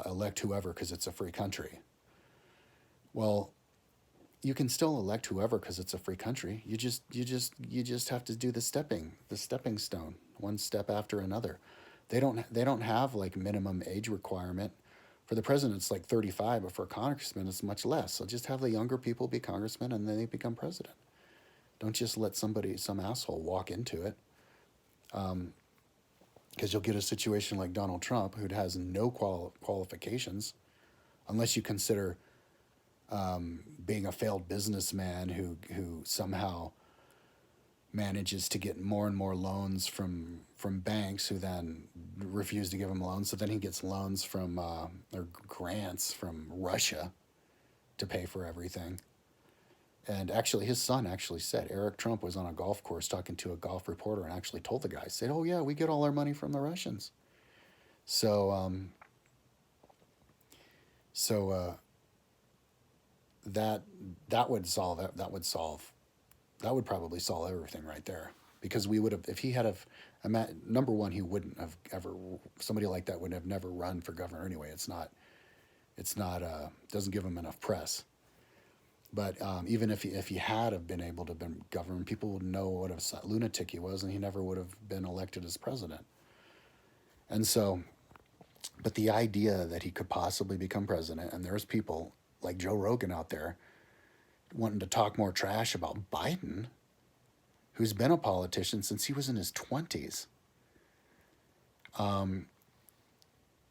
elect whoever because it's a free country. Well, you can still elect whoever because it's a free country. You just have to do the stepping stone, one step after another. They don't have like minimum age requirement. For the president, it's like 35, but for a congressman, it's much less. So just have the younger people be congressmen, and then they become president. Don't just let some asshole walk into it. Because you'll get a situation like Donald Trump, who has no qualifications, unless you consider being a failed businessman who somehow manages to get more and more loans from banks who then refuse to give him loans. So then he gets loans or grants from Russia to pay for everything. And actually, his son said, Eric Trump was on a golf course talking to a golf reporter and actually told the guy, said, oh yeah, we get all our money from the Russians. So, that would probably solve everything right there, because we would have, if he had number one, he wouldn't have ever, somebody like that would have never run for governor anyway. It's not doesn't give him enough press. But even if he had have been able to be governor, people would know what a lunatic he was, and he never would have been elected as president. And so, but the idea that he could possibly become president, and there's people like Joe Rogan out there wanting to talk more trash about Biden, who's been a politician since he was in his 20s,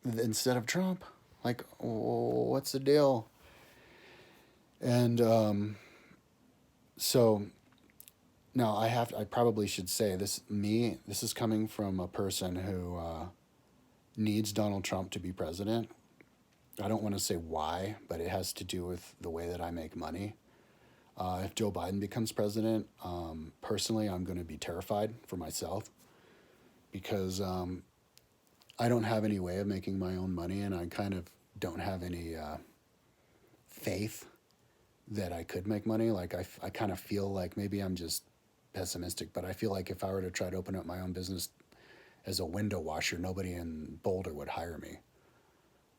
instead of Trump. Like, what's the deal? And so now I probably should say this is coming from a person who needs Donald Trump to be president. I don't want to say why, but it has to do with the way that I make money. If Joe Biden becomes president, personally, I'm going to be terrified for myself, because I don't have any way of making my own money, and I kind of don't have any faith that I could make money. Like I kind of feel like maybe I'm just pessimistic, but I feel like if I were to try to open up my own business as a window washer, nobody in Boulder would hire me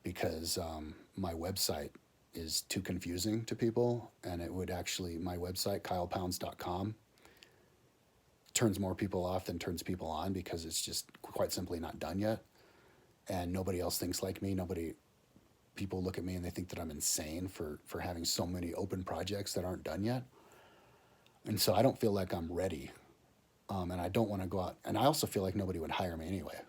because my website is too confusing to people, and it would actually, my website, kylepounds.com, turns more people off than turns people on because it's just quite simply not done yet. And nobody else thinks like me. People look at me and they think that I'm insane for having so many open projects that aren't done yet. And so I don't feel like I'm ready. And I don't want to go out. And I also feel like nobody would hire me anyway.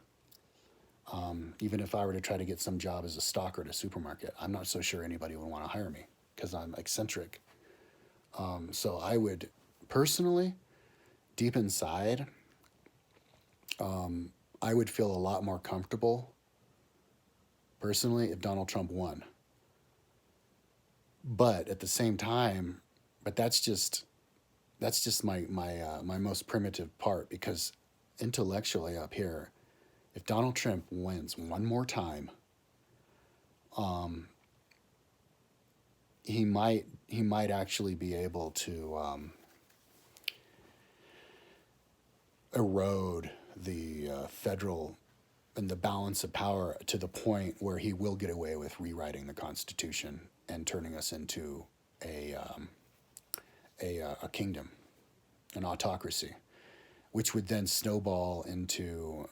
Even if I were to try to get some job as a stalker at a supermarket, I'm not so sure anybody would want to hire me because I'm eccentric. So I would personally, deep inside, I would feel a lot more comfortable personally if Donald Trump won. But at the same time, but that's just my most primitive part, because intellectually up here, if Donald Trump wins one more time, he might actually be able to erode the federal and the balance of power to the point where he will get away with rewriting the Constitution and turning us into a kingdom, an autocracy, which would then snowball into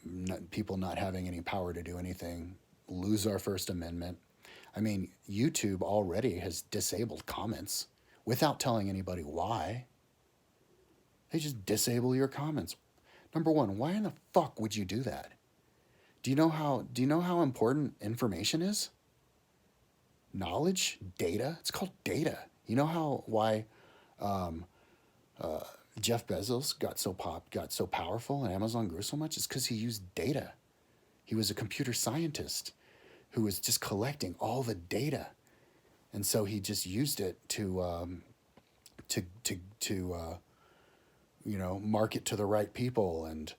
people not having any power to do anything, lose our First Amendment. I mean, YouTube already has disabled comments without telling anybody why. They just disable your comments. Number one, why in the fuck would you do that? Do you know how important information is? Knowledge, data. It's called data. You know why Jeff Bezos got so powerful and Amazon grew so much? It's because he used data. He was a computer scientist who was just collecting all the data, and so he just used it to market to the right people and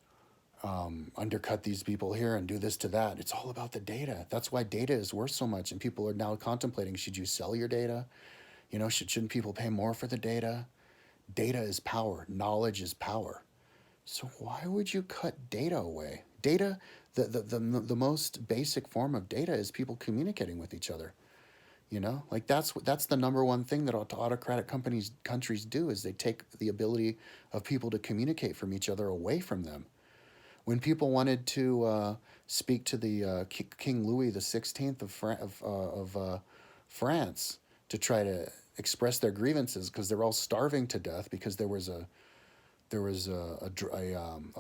undercut these people here and do this to that. It's all about the data. That's why data is worth so much, and people are now contemplating, should you sell your data? Shouldn't people pay more for the data? Data is power. Knowledge is power. So why would you cut data away? Data, the most basic form of data is people communicating with each other. Like that's the number one thing that autocratic countries do, is they take the ability of people to communicate from each other away from them. When people wanted to speak to the King Louis XVI of France to try to express their grievances, because they're all starving to death because there was a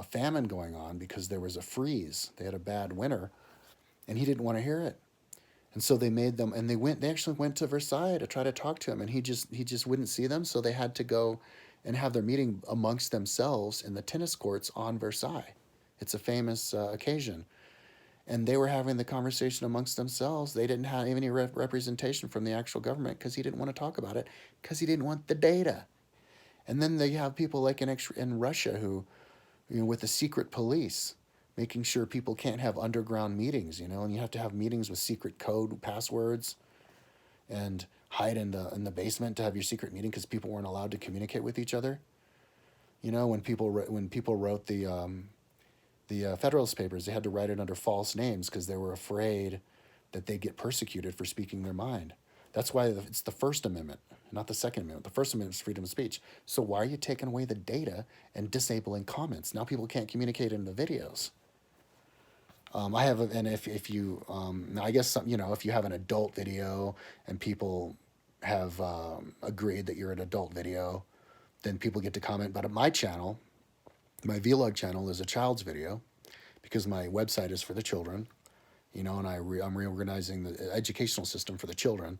famine going on, because there was a freeze. They had a bad winter, and he didn't want to hear it. And so they made them, and they actually went to Versailles to try to talk to him, and he just wouldn't see them. So they had to go and have their meeting amongst themselves in the tennis courts on Versailles. It's a famous occasion. And they were having the conversation amongst themselves. They didn't have any representation from the actual government because he didn't want to talk about it, because he didn't want the data. And then they have people like in Russia who, with the secret police, making sure people can't have underground meetings, and you have to have meetings with secret code passwords and hide in the basement to have your secret meeting because people weren't allowed to communicate with each other. When people wrote the Federalist Papers, they had to write it under false names because they were afraid that they'd get persecuted for speaking their mind. That's why it's the First Amendment, not the Second Amendment. The First Amendment is freedom of speech. So why are you taking away the data and disabling comments? Now people can't communicate in the videos. If you, I guess if you have an adult video and people have agreed that you're an adult video, then people get to comment. But at my channel, my vlog channel, is a child's video, because my website is for the children, and I'm reorganizing the educational system for the children.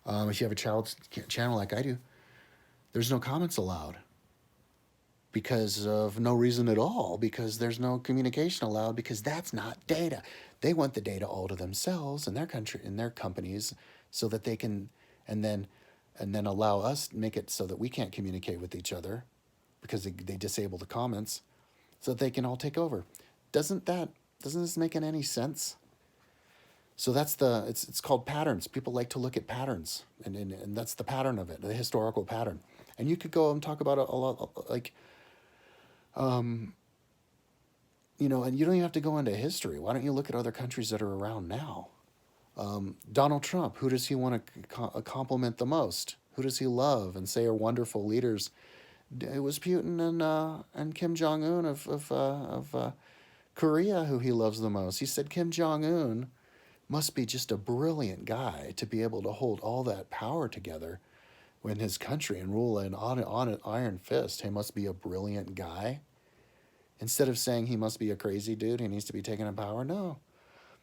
If you have a child's channel like I do, there's no comments allowed because of no reason at all, because there's no communication allowed, because that's not data. They want the data all to themselves and their country and their companies, so that they can, and then allow us, make it so that we can't communicate with each other because they disable the comments, so that they can all take over. Doesn't that Doesn't this make any sense? So that's it's called patterns. People like to look at patterns, and that's the pattern of it, the historical pattern. And you could go and talk about a lot, like, and you don't even have to go into history. Why don't you look at other countries that are around now? Donald Trump, who does he want to compliment the most? Who does he love and say are wonderful leaders? It was Putin and Kim Jong Un of Korea, who he loves the most. He said Kim Jong Un must be just a brilliant guy to be able to hold all that power together in his country and rule on an iron fist. He must be a brilliant guy. Instead of saying he must be a crazy dude, he needs to be taken in power. No.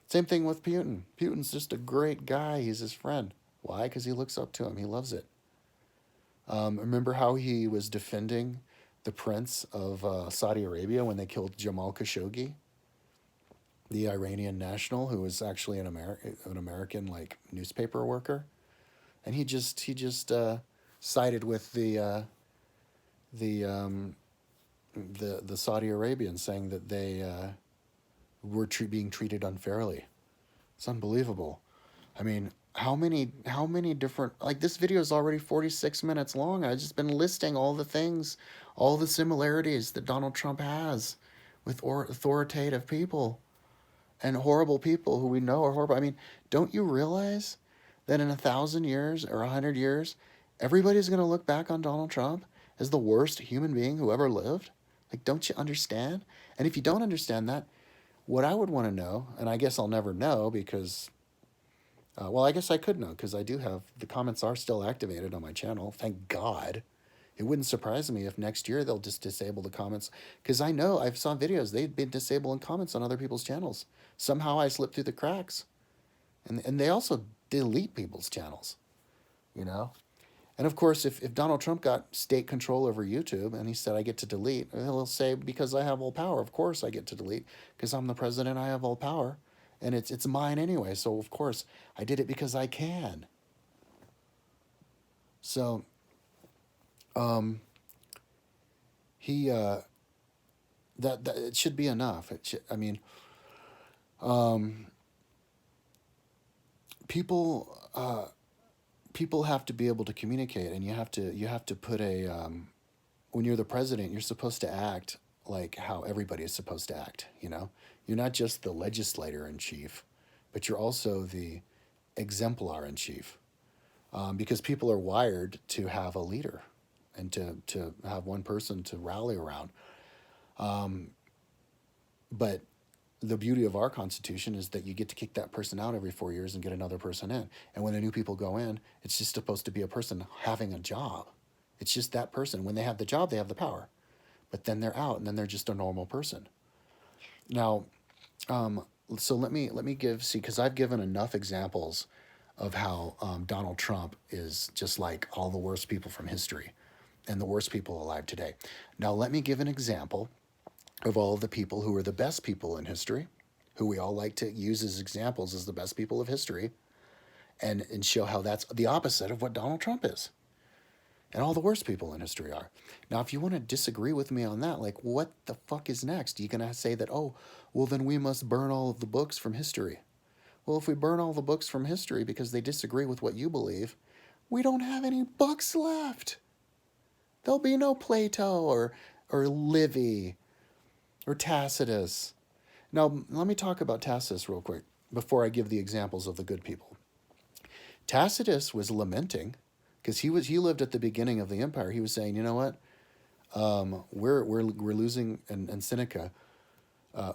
Same thing with Putin. Putin's just a great guy. He's his friend. Why? Because he looks up to him. He loves it. Remember how he was defending the prince of Saudi Arabia when they killed Jamal Khashoggi, the Iranian national who was actually an American like newspaper worker, and he just sided with the Saudi Arabians, saying that they were being treated unfairly. It's unbelievable. I mean, how many different, like, this video is already 46 minutes long. I've just been listing all the things, all the similarities that Donald Trump has with authoritative people and horrible people who we know are horrible. I mean, don't you realize that in 1,000 years or 100 years, everybody's going to look back on Donald Trump as the worst human being who ever lived? Like, don't you understand? And if you don't understand that, what I would want to know, and I guess I'll never know because, well, I guess I could know because I do have, the comments are still activated on my channel. Thank God. It wouldn't surprise me if next year they'll just disable the comments, because I know I've saw videos, they've been disabling comments on other people's channels. Somehow I slipped through the cracks. And they also delete people's channels, you know? And of course, if Donald Trump got state control over YouTube and he said, I get to delete, he'll say, because I have all power, of course I get to delete, because I'm the president, I have all power. And it's mine anyway, so of course I did it because I can. So, he, that it should be enough. It should, I mean, people have to be able to communicate, and you have to put a when you're the president, you're supposed to act like how everybody is supposed to act, you know? You're not just the legislator in chief, but you're also the exemplar in chief, because people are wired to have a leader and to have one person to rally around. But the beauty of our Constitution is that you get to kick that person out every 4 years and get another person in. And when the new people go in, it's just supposed to be a person having a job. It's just that person. When they have the job, they have the power. But then they're out, and then they're just a normal person. Now, so let me see, because I've given enough examples of how Donald Trump is just like all the worst people from history and the worst people alive today. Now, let me give an example of all of the people who are the best people in history, who we all like to use as examples as the best people of history, and show how that's the opposite of what Donald Trump is, and all the worst people in history are. Now, if you want to disagree with me on that, like, what the fuck is next? Are you going to say that, oh, well, then we must burn all of the books from history? Well, if we burn all the books from history because they disagree with what you believe, we don't have any books left. There'll be no Plato or Livy or Tacitus. Now, let me talk about Tacitus real quick before I give the examples of the good people. Tacitus was lamenting because he lived at the beginning of the empire. He was saying, you know what, we're losing, and Seneca,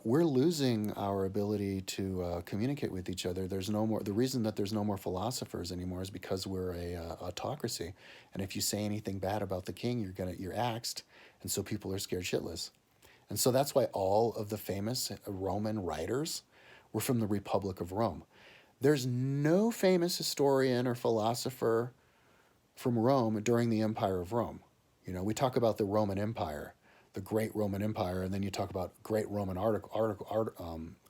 we're losing our ability to communicate with each other. There's no more. The reason that there's no more philosophers anymore is because we're a autocracy, and if you say anything bad about the king, you're axed, and so people are scared shitless. And so that's why all of the famous Roman writers were from the Republic of Rome. There's no famous historian or philosopher from Rome during the Empire of Rome. You know, we talk about the Roman Empire, the great Roman Empire, and then you talk about great Roman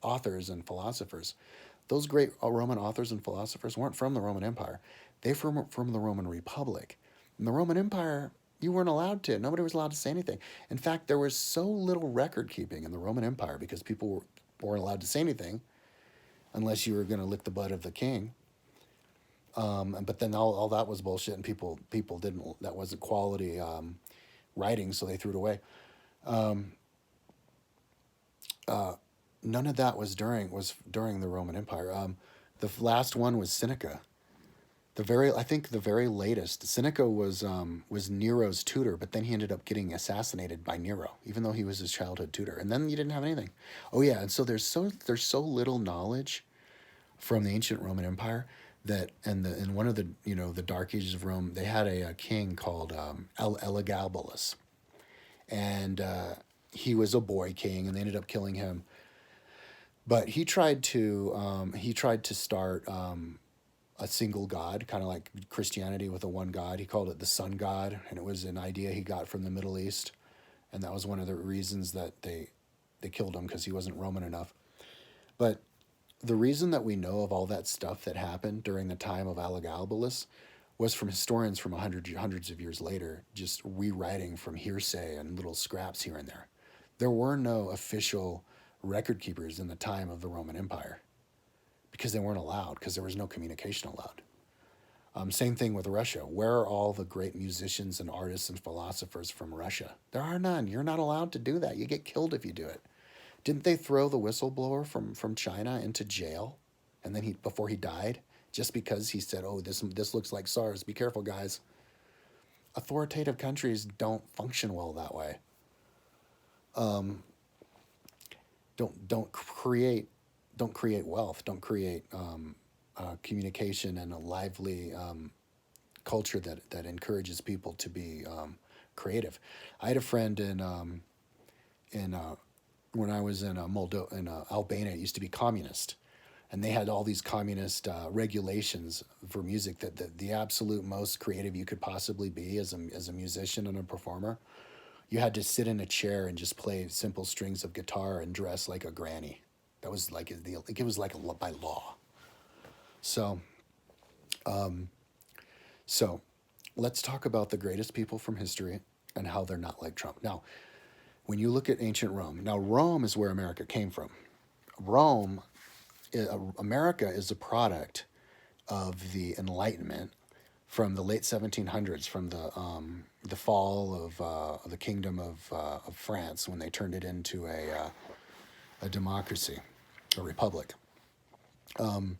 authors and philosophers. Those great Roman authors and philosophers weren't from the Roman Empire. They're from the Roman Republic. And the Roman Empire You weren't allowed to. Nobody was allowed to say anything. In fact, there was so little record keeping in the Roman Empire because weren't allowed to say anything unless you were going to lick the butt of the king. But then all that was bullshit, and people didn't. That wasn't quality writing, so they threw it away. None of that was during the Roman Empire. The last one was Seneca. I think the very latest. Seneca was Nero's tutor, but then he ended up getting assassinated by Nero, even though he was his childhood tutor. And then you didn't have anything. Oh yeah, and so there's so little knowledge from the ancient Roman Empire that in one of the the Dark Ages of Rome, they had a king called Elagabalus, and he was a boy king, and they ended up killing him. But he tried to start a single god, kind of like Christianity with a one god. He called it the sun god, and it was an idea he got from the Middle East, and that was one of the reasons that they killed him, because he wasn't Roman enough. But the reason that we know of all that stuff that happened during the time of Elagabalus was from historians from hundreds of years later, just rewriting from hearsay and little scraps here and there. There were no official record keepers in the time of the Roman Empire because they weren't allowed, because there was no communication allowed. Same thing with Russia. Where are all the great musicians and artists and philosophers from Russia? There are none. You're not allowed to do that. You get killed if you do it. Didn't they throw the whistleblower from China into jail, and then before he died, just because he said, "Oh, this looks like SARS. Be careful, guys." Authoritative countries don't function well that way. Don't create wealth. Don't create communication and a lively culture that encourages people to be creative. I had a friend in when I was in Albania. It used to be communist, and they had all these communist regulations for music that the absolute most creative you could possibly be as a musician and a performer, you had to sit in a chair and just play simple strings of guitar and dress like a granny. That was like it was like by law. So, so let's talk about the greatest people from history and how they're not like Trump. Now, when you look at ancient Rome, now Rome is where America came from. Rome, America is a product of the Enlightenment from the late 1700s, from the fall of the Kingdom of France, when they turned it into a democracy, a republic. And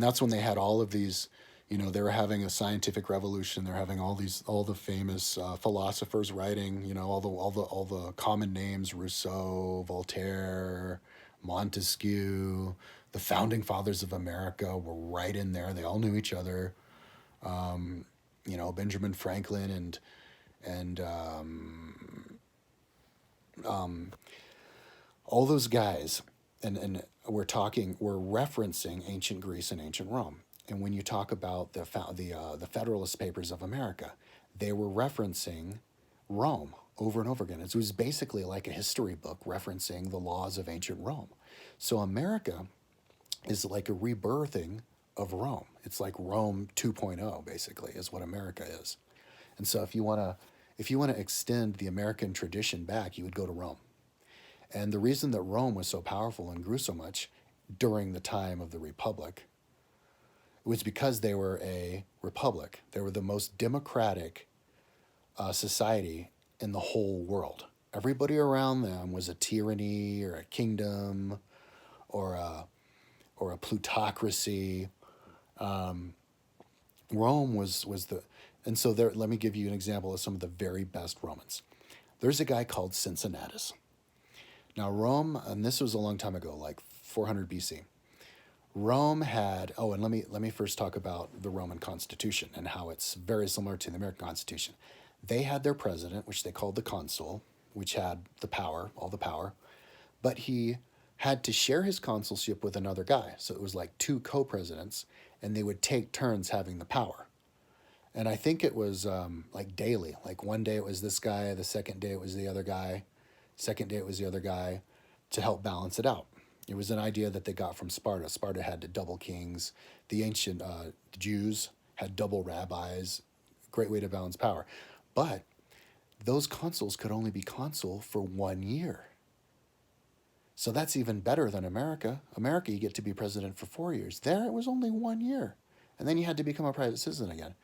that's when they had all of these, they were having a scientific revolution. They're having all the famous philosophers writing, all the common names: Rousseau, Voltaire, Montesquieu. The founding fathers of America were right in there. They all knew each other. Benjamin Franklin and all those guys, and we're referencing ancient Greece and ancient Rome. And when you talk about the Federalist Papers of America, they were referencing Rome over and over again. It was basically like a history book referencing the laws of ancient Rome. So America is like a rebirthing of Rome. It's like Rome 2.0, basically, is what America is. And so if you want to extend the American tradition back, you would go to Rome. And the reason that Rome was so powerful and grew so much during the time of the Republic was because they were a republic. They were the most democratic society in the whole world. Everybody around them was a tyranny or a kingdom or a plutocracy. Rome was the, and so there. Let me give you an example of some of the very best Romans. There's a guy called Cincinnatus. Now Rome, and this was a long time ago, like 400 BC. Rome had, and let me first talk about the Roman Constitution and how it's very similar to the American Constitution. They had their president, which they called the consul, which had all the power, but he had to share his consulship with another guy. So it was like two co-presidents, and they would take turns having the power. And I think it was like daily. Like one day it was this guy, the second day it was the other guy, second day it was the other guy, to help balance it out. It was an idea that they got from Sparta. Sparta had double kings. The ancient Jews had double rabbis. great way to balance power. But those consuls could only be consul for 1 year. So that's even better than America. America, you get to be president for 4 years. There, it was only 1 year. And then you had to become a private citizen again.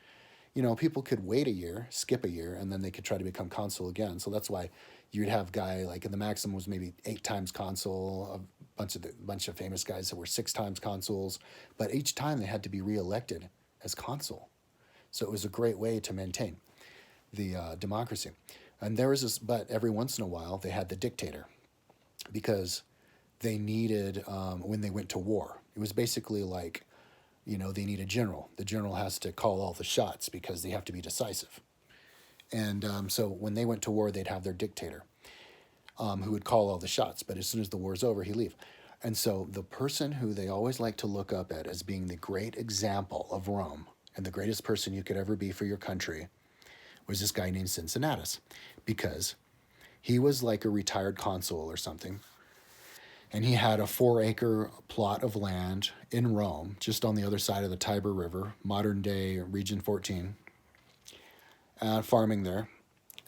People could wait a year, skip a year, and then they could try to become consul again. So that's why you'd have guy like in the maximum was maybe 8 times consul, bunch of famous guys that were 6 times consuls, but each time they had to be reelected as consul. So it was a great way to maintain the democracy. And there was this, but every once in a while they had the dictator, because they needed when they went to war. It was basically like, they need a general. The general has to call all the shots because they have to be decisive. And so when they went to war, they'd have their dictator who would call all the shots. But as soon as the war's over, he'd leave. And so the person who they always like to look up at as being the great example of Rome and the greatest person you could ever be for your country was this guy named Cincinnatus, because he was like a retired consul or something. And he had a 4-acre plot of land in Rome, just on the other side of the Tiber River, modern day Region 14, farming there.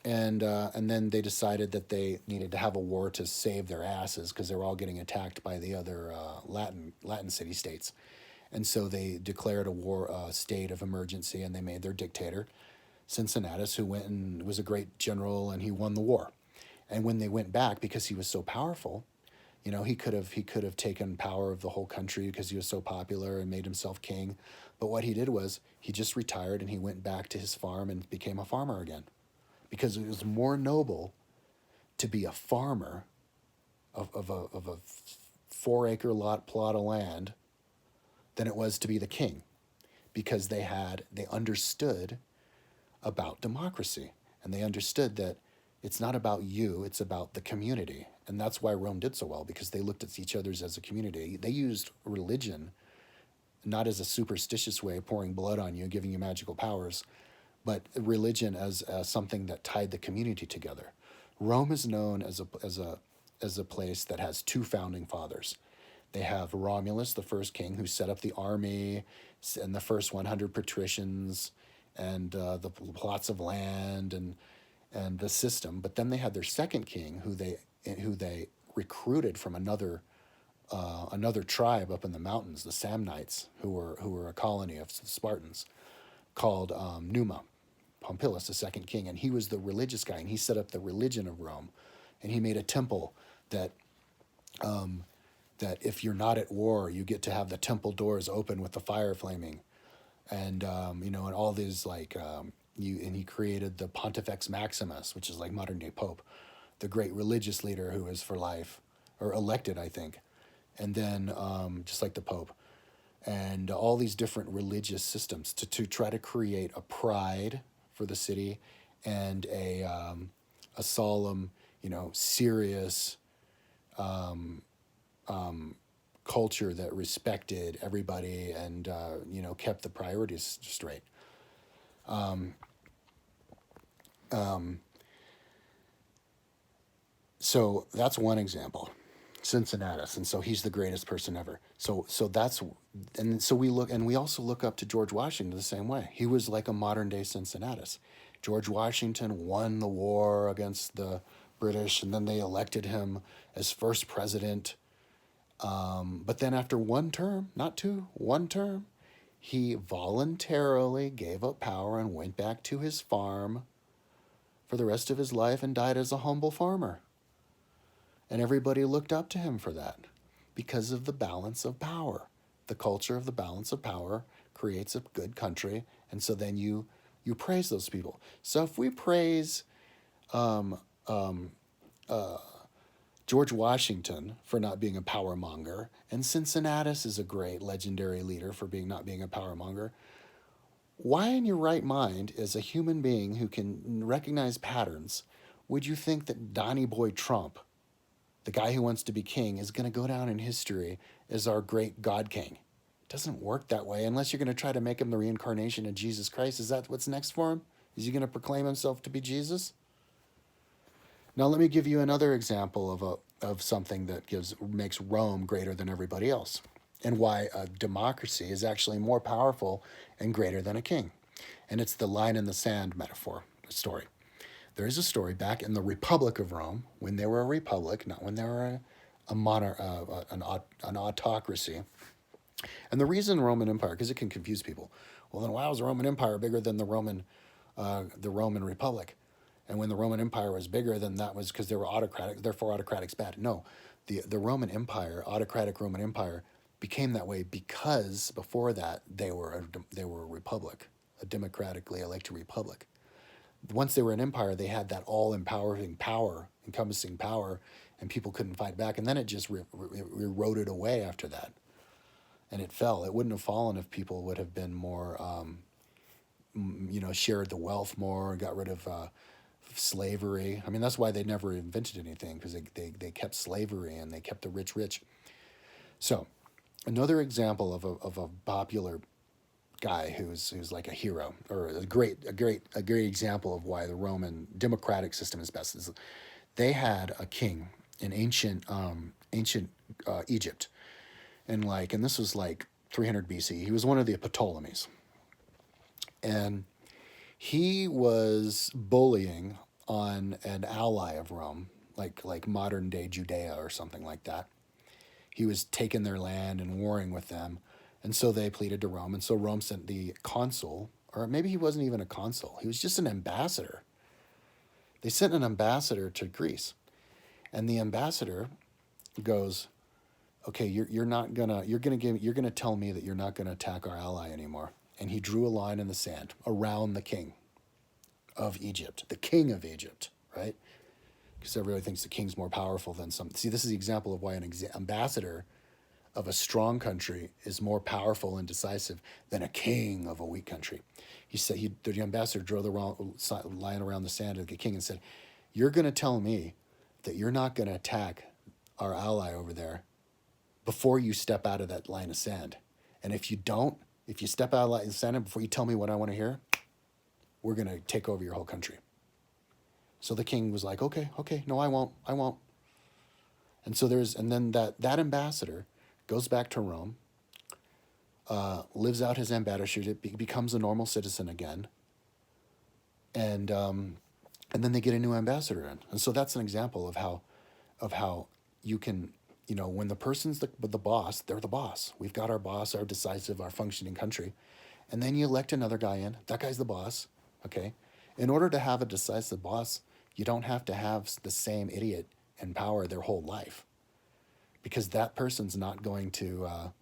And then they decided that they needed to have a war to save their asses because they were all getting attacked by the other Latin city-states. And so they declared a state of emergency, and they made their dictator, Cincinnatus, who went and was a great general, and he won the war. And when they went back, because he was so powerful, he could have taken power of the whole country because he was so popular and made himself king. But what he did was he just retired and he went back to his farm and became a farmer again, because it was more noble to be a farmer of a 4-acre plot of land than it was to be the king, because they understood about democracy, and they understood that it's not about you, it's about the community. And that's why Rome did so well, because they looked at each other as a community. They used religion not as a superstitious way of pouring blood on you, giving you magical powers, but religion as something that tied the community together. Rome is known as a place that has 2 founding fathers. They have Romulus, the first king, who set up the army and the first 100 patricians and the plots of land and the system. But then they had their second king, who they recruited from another tribe up in the mountains, the Samnites, who were a colony of Spartans, called Numa, Pompilius, the second king. And he was the religious guy, and he set up the religion of Rome, and he made a temple that if you're not at war, you get to have the temple doors open with the fire flaming, and and all these and he created the Pontifex Maximus, which is like modern day Pope, the great religious leader who is for life, or elected, I think, and then just like the Pope, and all these different religious systems to try to create a pride for the city and a solemn, serious culture that respected everybody and kept the priorities straight. So that's one example, Cincinnatus, and so he's the greatest person ever. So we also look up to George Washington the same way. He was like a modern day Cincinnatus. George Washington won the war against the British, and then they elected him as first president. But then after one term, not two, one term, he voluntarily gave up power and went back to his farm for the rest of his life and died as a humble farmer. And everybody looked up to him for that because of the balance of power. The culture of the balance of power creates a good country, and so then you praise those people. So if we praise George Washington for not being a power monger, and Cincinnatus is a great legendary leader for not being a power monger, why in your right mind, as a human being who can recognize patterns, would you think that Donnie Boy Trump, the guy who wants to be king, is going to go down in history as our great God King? It doesn't work that way unless you're going to try to make him the reincarnation of Jesus Christ. Is that what's next for him? Is he going to proclaim himself to be Jesus? Now let me give you another example of something that makes Rome greater than everybody else, and why a democracy is actually more powerful and greater than a king. And it's the line in the sand metaphor, story. There is a story back in the Republic of Rome, when they were a republic, not when they were an autocracy. And the reason Roman Empire, because it can confuse people. Well, then why was the Roman Empire bigger than the Roman Republic? And when the Roman Empire was bigger, then that was because they were autocratic. Therefore, autocratic's bad. No, the Roman Empire, autocratic Roman Empire, became that way because before that they were a republic, a democratically elected republic. Once they were an empire, they had that all empowering power, encompassing power, and people couldn't fight back. And then it just eroded away after that, and it fell. It wouldn't have fallen if people would have been more, shared the wealth more, got rid of slavery. I mean, that's why they never invented anything, because they kept slavery and they kept the rich rich. So, another example of a popular guy who's like a hero, or a great example of why the Roman democratic system is best, is they had a king in ancient Egypt, and this was like 300 BC. He was one of the Ptolemies, and he was bullying on an ally of Rome, like modern day Judea or something like that. He was taking their land and warring with them, and so they pleaded to Rome, and so Rome sent the consul, or maybe he wasn't even a consul, he was just an ambassador. They sent an ambassador to Greece, and the ambassador goes, "Okay, you're gonna tell me that you're not gonna attack our ally anymore." And he drew a line in the sand around the king of Egypt, the king of Egypt, right? Because everybody thinks the king's more powerful than some. See, this is the example of why an ambassador of a strong country is more powerful and decisive than a king of a weak country. He said, the ambassador drew the line around the sand of the king and said, "You're going to tell me that you're not going to attack our ally over there before you step out of that line of sand. And if you don't, if you step out of the line of sand before you tell me what I want to hear, we're going to take over your whole country." So the king was like, okay, no, I won't. And so then that ambassador goes back to Rome, lives out his ambassadorship, becomes a normal citizen again, and then they get a new ambassador in. And so that's an example of how you can, when the person's the boss, they're the boss. We've got our boss, our decisive, our functioning country, and then you elect another guy in. That guy's the boss, okay? In order to have a decisive boss, you don't have to have the same idiot in power their whole life, because that person's not going to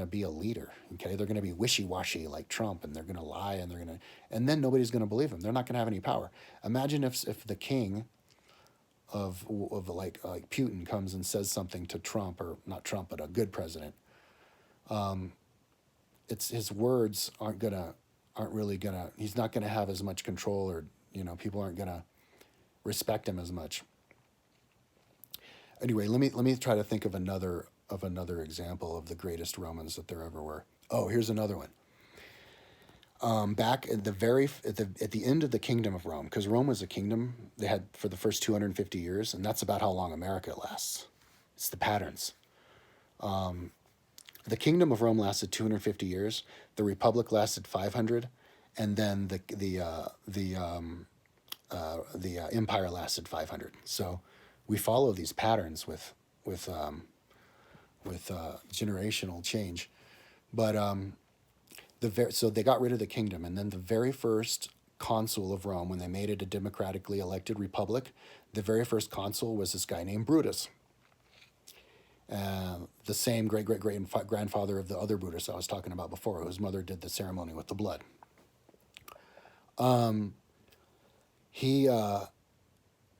be a leader. Okay, they're going to be wishy-washy like Trump, and they're going to lie, and then nobody's going to believe them. They're not going to have any power. Imagine if the king of like Putin comes and says something to Trump, or not Trump, but a good president. It's his words aren't really gonna. He's not gonna have as much control, or people aren't gonna respect him as much. Anyway, let me try to think of another example of the greatest Romans that there ever were. Oh, here's another one. Back at the end of the kingdom of Rome, because Rome was a kingdom they had for the first 250 years, and that's about how long America lasts. It's the patterns. The kingdom of Rome lasted 250 years. The republic lasted 500, and then the empire lasted 500. So we follow these patterns with generational change, but so they got rid of the kingdom, and then the very first consul of Rome, when they made it a democratically elected republic, the very first consul was this guy named Brutus. The same great-great-great-grandfather of the other Brutus I was talking about before, whose mother did the ceremony with the blood.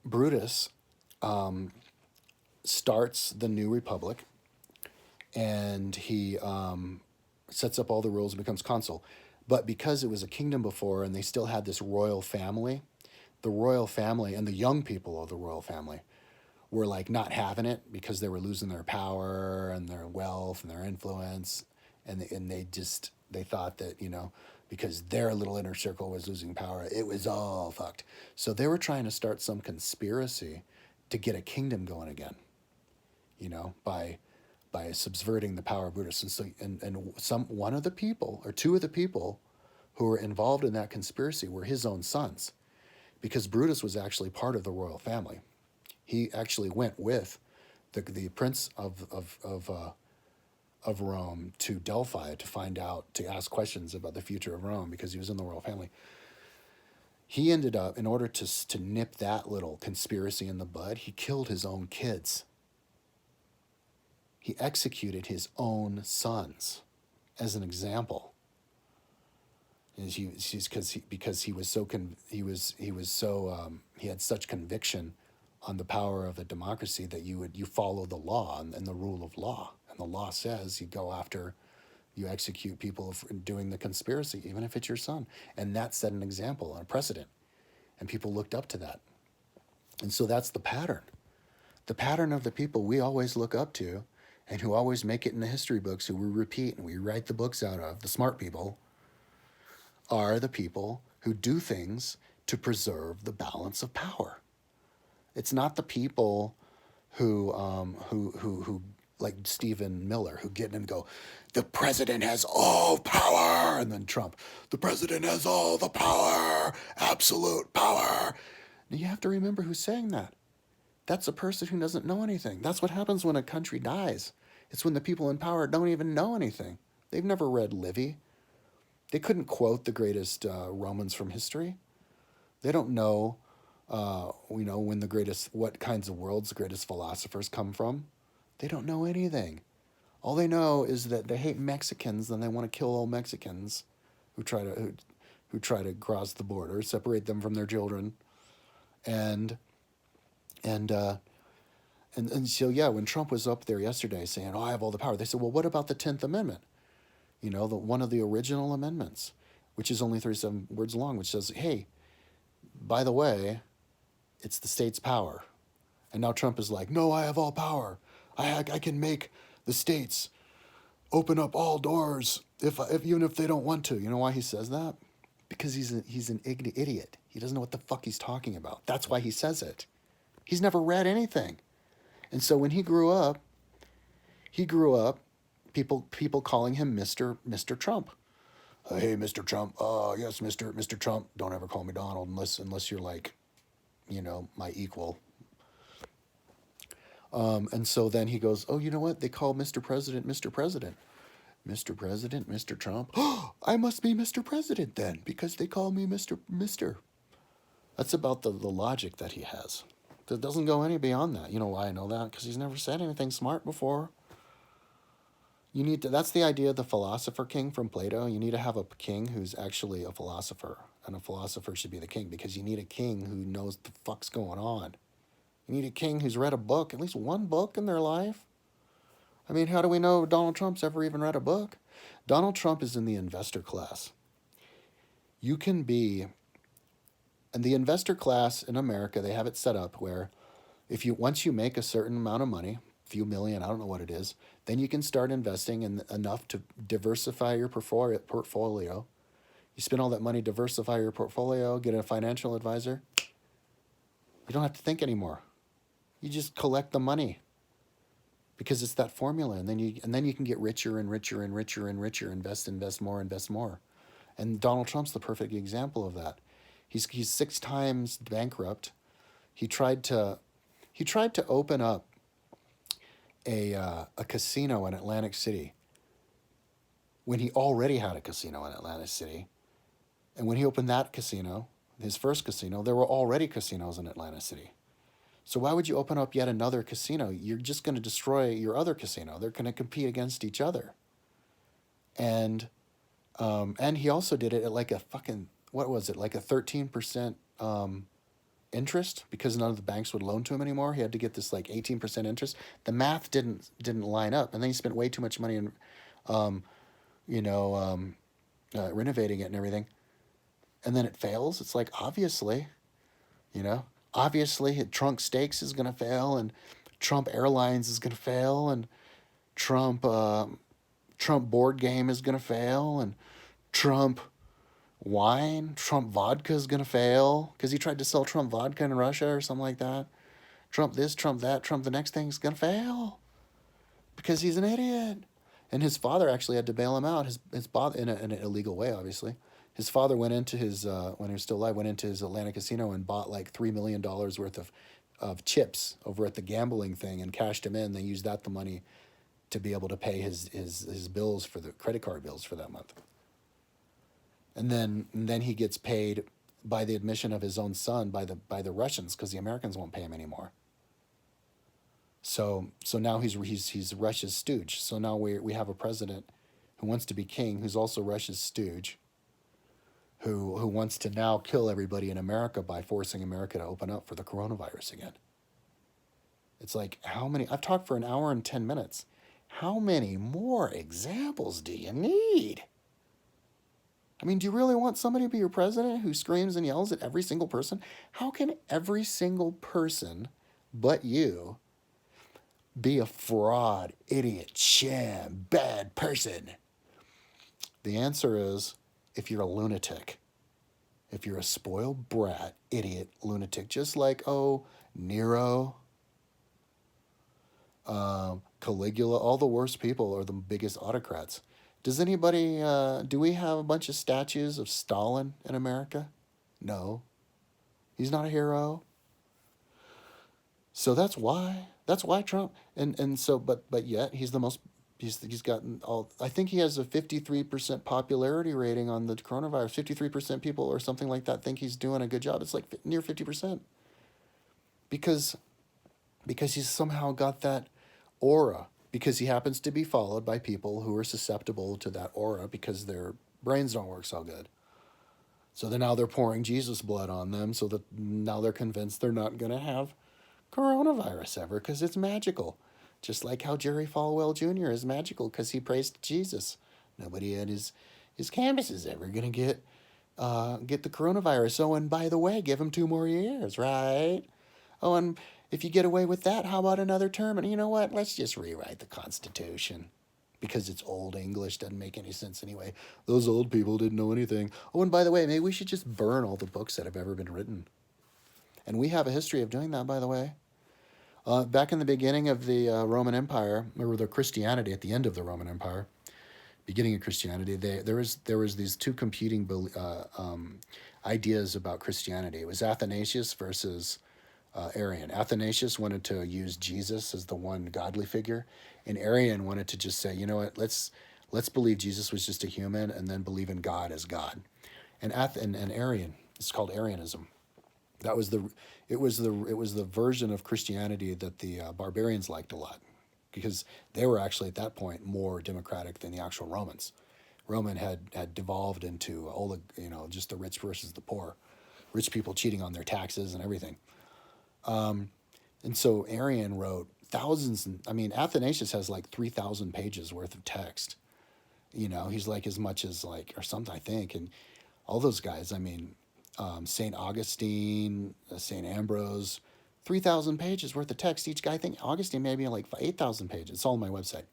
Brutus starts the new republic, and he sets up all the rules and becomes consul. But because it was a kingdom before, and they still had this royal family, the royal family and the young people of the royal family were like not having it, because they were losing their power and their wealth and their influence, and they thought that because their little inner circle was losing power, it was all fucked. So they were trying to start some conspiracy to get a kingdom going again, by by subverting the power of Brutus. And so, one of the people, or two of the people who were involved in that conspiracy were his own sons, because Brutus was actually part of the royal family. He actually went with the prince of Rome to Delphi to find out, to ask questions about the future of Rome, because he was in the royal family. He ended up, in order to nip that little conspiracy in the bud, he killed his own kids. He executed his own sons as an example. Because he was so he had such conviction on the power of a democracy that you follow the law and the rule of law. And the law says you execute people for doing the conspiracy, even if it's your son. And that set an example, a precedent. And people looked up to that. And so that's the pattern. The pattern of the people we always look up to and who always make it in the history books, who we repeat and we write the books out of, the smart people, are the people who do things to preserve the balance of power. It's not the people who like Stephen Miller, who get in and go, the president has all power, and then Trump, the president has all the power, absolute power. Now you have to remember who's saying that. That's a person who doesn't know anything. That's what happens when a country dies. It's when the people in power don't even know anything. They've never read Livy. They couldn't quote the greatest Romans from history. They don't know, what kinds of worlds the greatest philosophers come from. They don't know anything. All they know is that they hate Mexicans and they want to kill all Mexicans who try to cross the border, separate them from their children, and so yeah, when Trump was up there yesterday saying, "Oh, I have all the power," they said, "Well, what about the 10th Amendment?" One of the original amendments, which is only 37 words long, which says, hey, by the way, it's the state's power. And now Trump is like, no, I have all power. I can make the states open up all doors even if they don't want to. You know why he says that? Because he's an idiot. He doesn't know what the fuck he's talking about. That's why he says it. He's never read anything. And so when he grew up, people calling him Mr. Trump. Hey, Mr. Trump. Yes, Mr. Trump. Don't ever call me Donald unless you're like, my equal. And so then he goes, oh, you know what? They call Mr. President, Mr. President. Mr. President, Mr. Trump. Oh, I must be Mr. President then, because they call me Mr. That's about the logic that he has. It doesn't go any beyond that. You know why I know that? Because he's never said anything smart before. That's the idea of the philosopher king from Plato. You need to have a king who's actually a philosopher, and a philosopher should be the king, because you need a king who knows the fuck's going on. You need a king who's read a book, at least one book in their life. I mean, how do we know Donald Trump's ever even read a book? Donald Trump is in the investor class. You can be, and the investor class in America, they have it set up where once you make a certain amount of money, few million, I don't know what it is, then you can start investing in enough to diversify your portfolio. You spend all that money, diversify your portfolio, get a financial advisor. You don't have to think anymore. You just collect the money, because it's that formula, and then you can get richer and richer and richer and richer. Invest more, invest more. And Donald Trump's the perfect example of that. He's 6 times bankrupt. He tried to open up a casino in Atlantic City when he already had a casino in Atlantic City. And when he opened that casino, his first casino, there were already casinos in Atlantic City. So why would you open up yet another casino? You're just going to destroy your other casino. They're going to compete against each other. And he also did it at like a fucking, what was it, like a 13% interest, because none of the banks would loan to him anymore. He had to get this like 18% interest. The math didn't line up, and then he spent way too much money in, renovating it and everything. And then it fails. It's like, obviously, Trunk Steaks is going to fail, and Trump Airlines is going to fail, and Trump board game is going to fail, and Trump vodka is going to fail, because he tried to sell Trump vodka in Russia or something like that. Trump this, Trump that, Trump the next thing is going to fail. because he's an idiot. And his father actually had to bail him out. His father, in an illegal way, obviously. His father went into his when he was still alive, went into his Atlanta casino and bought like $3 million worth of chips over at the gambling thing and cashed him in. They used the money to be able to pay his bills for the credit card bills for that month. And then he gets paid by the admission of his own son by the Russians, because the Americans won't pay him anymore. So now he's Russia's stooge. So now we have a president who wants to be king, who's also Russia's stooge, who wants to now kill everybody in America by forcing America to open up for the coronavirus again. It's like, how many? I've talked for an hour and 10 minutes. How many more examples do you need? I mean, do you really want somebody to be your president who screams and yells at every single person? How can every single person but you be a fraud, idiot, sham, bad person? The answer is, if you're a lunatic, if you're a spoiled brat, idiot, lunatic, just like, Nero, Caligula, all the worst people are the biggest autocrats. Does anybody, do we have a bunch of statues of Stalin in America? No. He's not a hero. So that's why Trump, and so, but yet he's the most, he's gotten all, I think he has a 53% popularity rating on the coronavirus. 53% people or something like that think he's doing a good job. It's like near 50%. Because he's somehow got that aura, because he happens to be followed by people who are susceptible to that aura because their brains don't work so good. So now they're pouring Jesus blood on them, so that now they're convinced they're not going to have coronavirus ever because it's magical. Just like how Jerry Falwell Jr. is magical because he praised Jesus. Nobody at his campus is ever going to get the coronavirus. Oh, and by the way, give him 2 more years, right? Oh, and if you get away with that, how about another term? And you know what? Let's just rewrite the Constitution. Because it's old English, doesn't make any sense anyway. Those old people didn't know anything. Oh, and by the way, maybe we should just burn all the books that have ever been written. And we have a history of doing that, by the way. Back in the beginning of the Roman Empire, or the Christianity at the end of the Roman Empire, beginning of Christianity, there was these two competing ideas about Christianity. It was Athanasius versus Arian. Athanasius wanted to use Jesus as the one godly figure, and Arian wanted to just say, you know what, let's believe Jesus was just a human, and then believe in God as God. And Arian, it's called Arianism. It was the version of Christianity that the barbarians liked a lot, because they were actually at that point more democratic than the actual Romans. Roman had devolved into just the rich versus the poor, rich people cheating on their taxes and everything. And so Arian wrote thousands. Athanasius has like 3,000 pages worth of text. He's like as much as or something, I think. And all those guys, St. Augustine, St. Ambrose, 3,000 pages worth of text each guy. I think Augustine maybe like 8,000 pages. It's all on my website.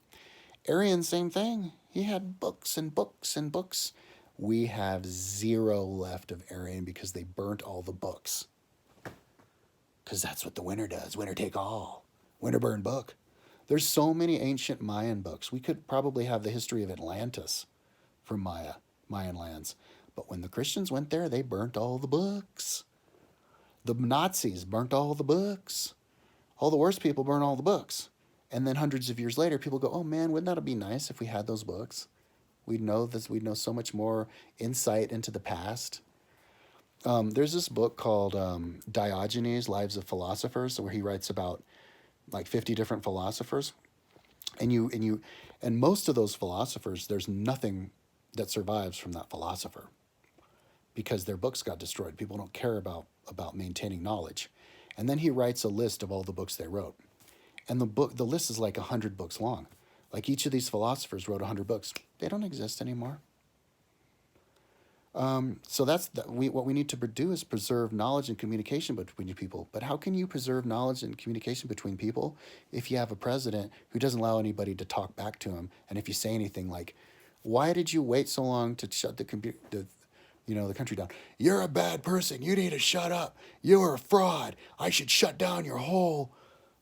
Arian, same thing. He had books and books and books. We have 0 left of Arian because they burnt all the books. Because that's what the winner does. Winner take all. Winner burn book. There's so many ancient Mayan books. We could probably have the history of Atlantis from Mayan lands. But when the Christians went there, they burnt all the books. The Nazis burnt all the books. All the worst people burn all the books. And then hundreds of years later, people go, oh man, wouldn't that be nice if we had those books? We'd know this. We'd know so much more insight into the past. There's this book called Diogenes, Lives of Philosophers, where he writes about like 50 different philosophers. And most of those philosophers, there's nothing that survives from that philosopher because their books got destroyed. People don't care about maintaining knowledge. And then he writes a list of all the books they wrote. And the list is like 100 books long. Like each of these philosophers wrote 100 books. They don't exist anymore. So what we need to do is preserve knowledge and communication between people. But how can you preserve knowledge and communication between people if you have a president who doesn't allow anybody to talk back to him? And if you say anything like, why did you wait so long to shut the country down? You're a bad person. You need to shut up. You're a fraud. I should shut down your whole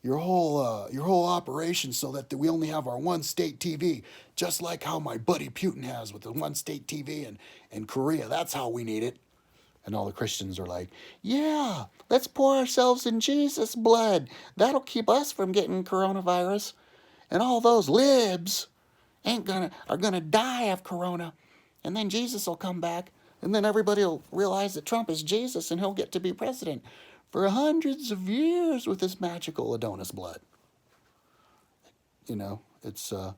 your whole operation so that we only have our one state TV, just like how my buddy Putin has with the one state TV in Korea. That's how we need it. And all the Christians are like, yeah, let's pour ourselves in Jesus' blood. That'll keep us from getting coronavirus. And all those libs are gonna die of corona. And then Jesus will come back. And then everybody will realize that Trump is Jesus and he'll get to be president for hundreds of years with this magical Adonis blood. You know, it's the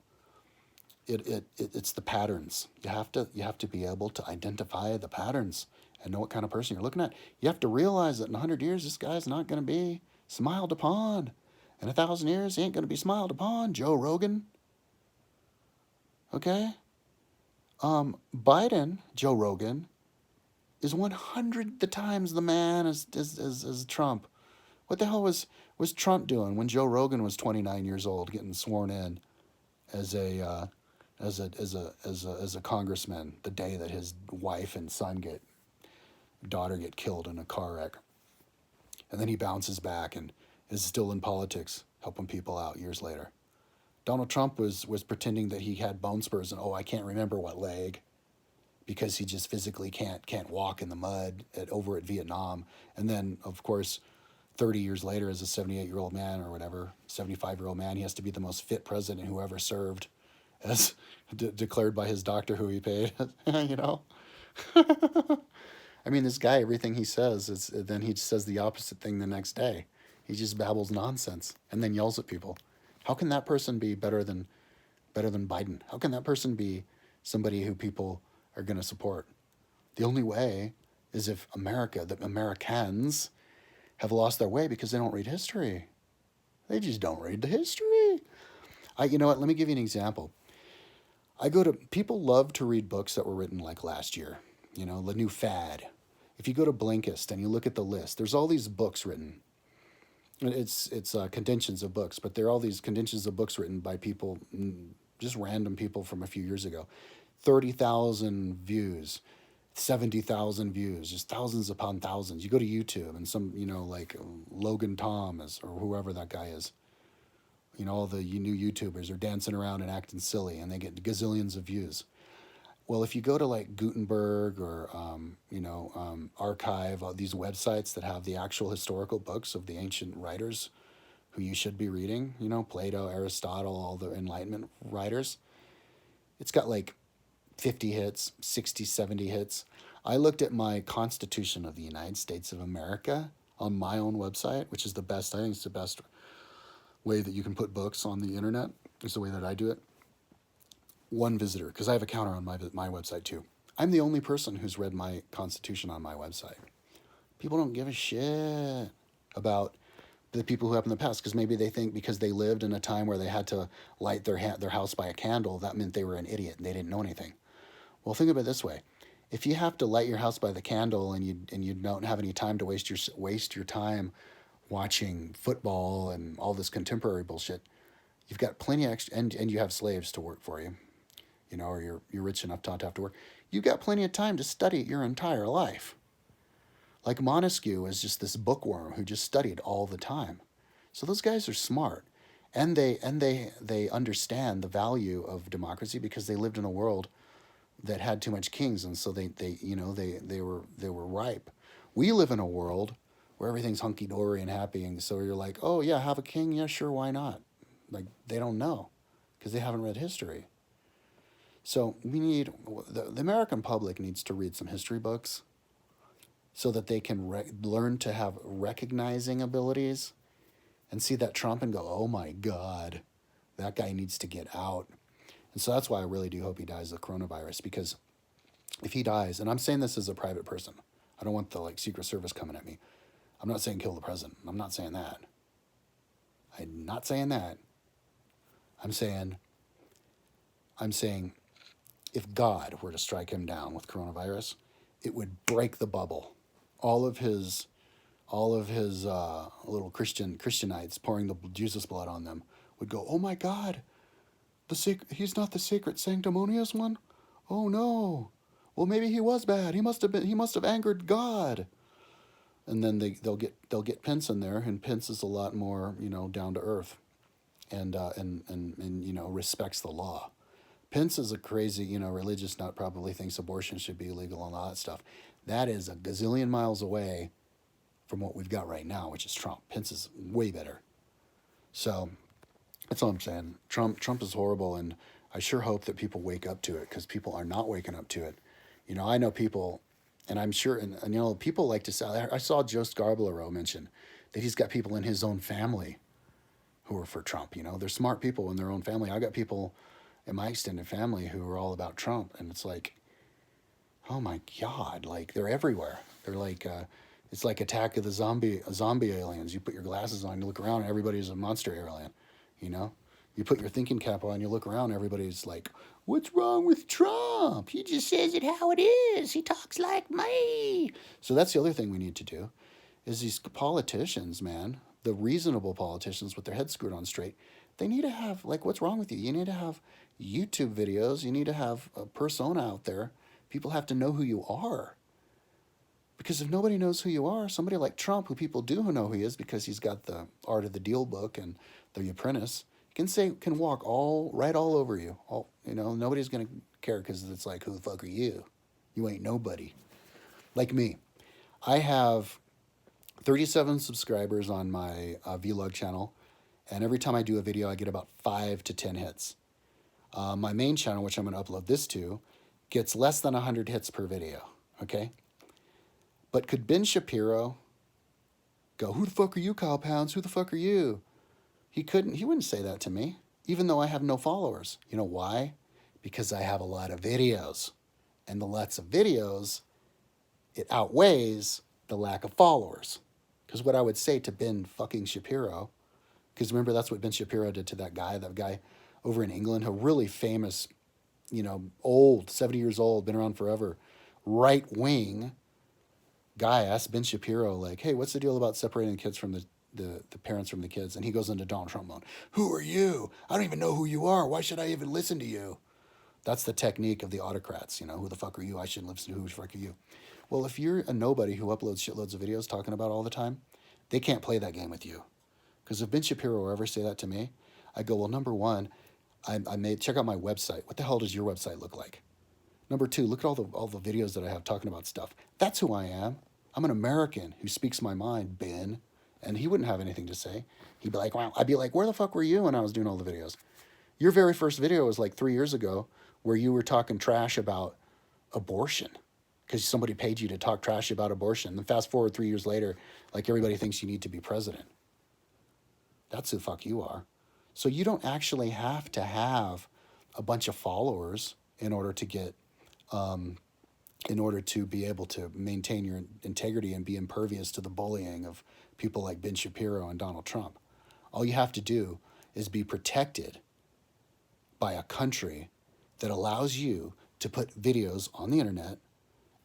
patterns. You have to be able to identify the patterns and know what kind of person you're looking at. You have to realize that in 100 years, this guy's not going to be smiled upon. In 1,000 years, he ain't going to be smiled upon. Joe Rogan. Okay? Biden, Joe Rogan, is 100 the times the man as Trump. What the hell was Trump doing when Joe Rogan was 29 years old, getting sworn in as a congressman the day that his wife and daughter get killed in a car wreck, and then he bounces back and is still in politics, helping people out years later. Donald Trump was pretending that he had bone spurs and I can't remember what leg, because he just physically can't walk in the mud over at Vietnam, and then of course 30 years later, as a 78-year-old man or whatever, 75-year-old man, he has to be the most fit president who ever served, as declared by his doctor who he paid. You know? I mean, this guy, everything he says, then he says the opposite thing the next day. He just babbles nonsense and then yells at people. How can that person be better than Biden? How can that person be somebody who people are going to support? The only way is if the Americans, have lost their way because they don't read history. They just don't read the history. You know what? Let me give you an example. People love to read books that were written like last year. You know, the new fad. If you go to Blinkist and you look at the list, there's all these books written. It's condensations of books, but there are all these condensations of books written by people, just random people from a few years ago. 30,000 views, 70,000 views, just thousands upon thousands. You go to YouTube and some, like Logan Thomas or whoever that guy is. All the new YouTubers are dancing around and acting silly, and they get gazillions of views. Well, if you go to like Gutenberg or, Archive, these websites that have the actual historical books of the ancient writers who you should be reading, Plato, Aristotle, all the Enlightenment writers, it's got like 50 hits, 60, 70 hits. I looked at my Constitution of the United States of America on my own website, which is the best. I think it's the best way that you can put books on the internet. It's the way that I do it. One visitor, because I have a counter on my website too. I'm the only person who's read my Constitution on my website. People don't give a shit about the people who have in the past, because maybe they think because they lived in a time where they had to light their house by a candle, that meant they were an idiot and they didn't know anything. Well, think of it this way. If you have to light your house by the candle and you don't have any time to waste your time watching football and all this contemporary bullshit, you've got plenty of extra, and you have slaves to work for you, or you're rich enough not to have to work. You've got plenty of time to study your entire life. Like Montesquieu is just this bookworm who just studied all the time. So those guys are smart, and they understand the value of democracy because they lived in a world that had too much kings, and so they were ripe. We live in a world where everything's hunky-dory and happy, and so you're like, oh yeah, have a king, yeah, sure, why not? Like, they don't know because they haven't read history. So we need, the American public needs to read some history books so that they can learn to have recognizing abilities and see that Trump and go, oh my God, that guy needs to get out. And so that's why I really do hope he dies of coronavirus, because if he dies, and I'm saying this as a private person, I don't want the Secret Service coming at me. I'm not saying kill the president. I'm not saying that. I'm not saying that. I'm saying if God were to strike him down with coronavirus, it would break the bubble. All of his little Christianites pouring the Jesus blood on them would go, oh my God, he's not the sacred sanctimonious one? Oh no. Well, maybe he was bad. He must have angered God. and then they'll get Pence in there, and Pence is a lot more, down to earth, and respects the law. Pence is a crazy, religious nut, probably thinks abortion should be illegal and all that stuff. That is a gazillion miles away from what we've got right now, which is Trump. Pence is way better. So that's all I'm saying. Trump is horrible, and I sure hope that people wake up to it, because people are not waking up to it. I know people, and I'm sure, and people like to say. I saw Joe Scarborough mention that he's got people in his own family who are for Trump. They're smart people in their own family. I got people in my extended family who are all about Trump, and it's like, oh my God, like they're everywhere. They're like, it's like Attack of the Zombie aliens. You put your glasses on, you look around, and everybody's a monster alien. You know, you put your thinking cap on, you look around, everybody's like, what's wrong with Trump? He just says it how it is. He talks like me. So that's the other thing we need to do, is these politicians, man, the reasonable politicians with their heads screwed on straight, they need to have, like, what's wrong with you? You need to have YouTube videos. You need to have a persona out there. People have to know who you are. Because if nobody knows who you are, somebody like Trump, who people do know who he is because he's got the Art of the Deal book and The Apprentice, can walk right all over you. Nobody's gonna care, because it's like, who the fuck are you? You ain't nobody. Like me, I have 37 subscribers on my vlog channel, and every time I do a video, I get about 5 to 10 hits. My main channel, which I'm going to upload this to, gets less than 100 hits per video. Okay. But could Ben Shapiro go, who the fuck are you, Kyle Pounds? Who the fuck are you? He wouldn't say that to me, even though I have no followers. You know why? Because I have a lot of videos. And the lots of videos, it outweighs the lack of followers. Because what I would say to Ben fucking Shapiro, because remember, that's what Ben Shapiro did to that guy over in England, a really famous, old, 70 years old, been around forever, right-wing guy asked Ben Shapiro, like, hey, what's the deal about separating the kids from the parents from the kids? And he goes into Donald Trump mode. Who are you? I don't even know who you are. Why should I even listen to you? That's the technique of the autocrats. Who the fuck are you? I shouldn't listen to who the fuck are you? Well, if you're a nobody who uploads shitloads of videos talking about all the time, they can't play that game with you. Because if Ben Shapiro will ever say that to me, I go, well, number one, I may check out my website. What the hell does your website look like? Number two, look at all the videos that I have talking about stuff. That's who I am. I'm an American who speaks my mind, Ben. And he wouldn't have anything to say. He'd be like, wow. I'd be like, where the fuck were you when I was doing all the videos? Your very first video was like 3 years ago, where you were talking trash about abortion because somebody paid you to talk trash about abortion. Then fast forward 3 years later, like, everybody thinks you need to be president. That's who the fuck you are. So you don't actually have to have a bunch of followers in order to be able to maintain your integrity and be impervious to the bullying of people like Ben Shapiro and Donald Trump. All you have to do is be protected by a country that allows you to put videos on the internet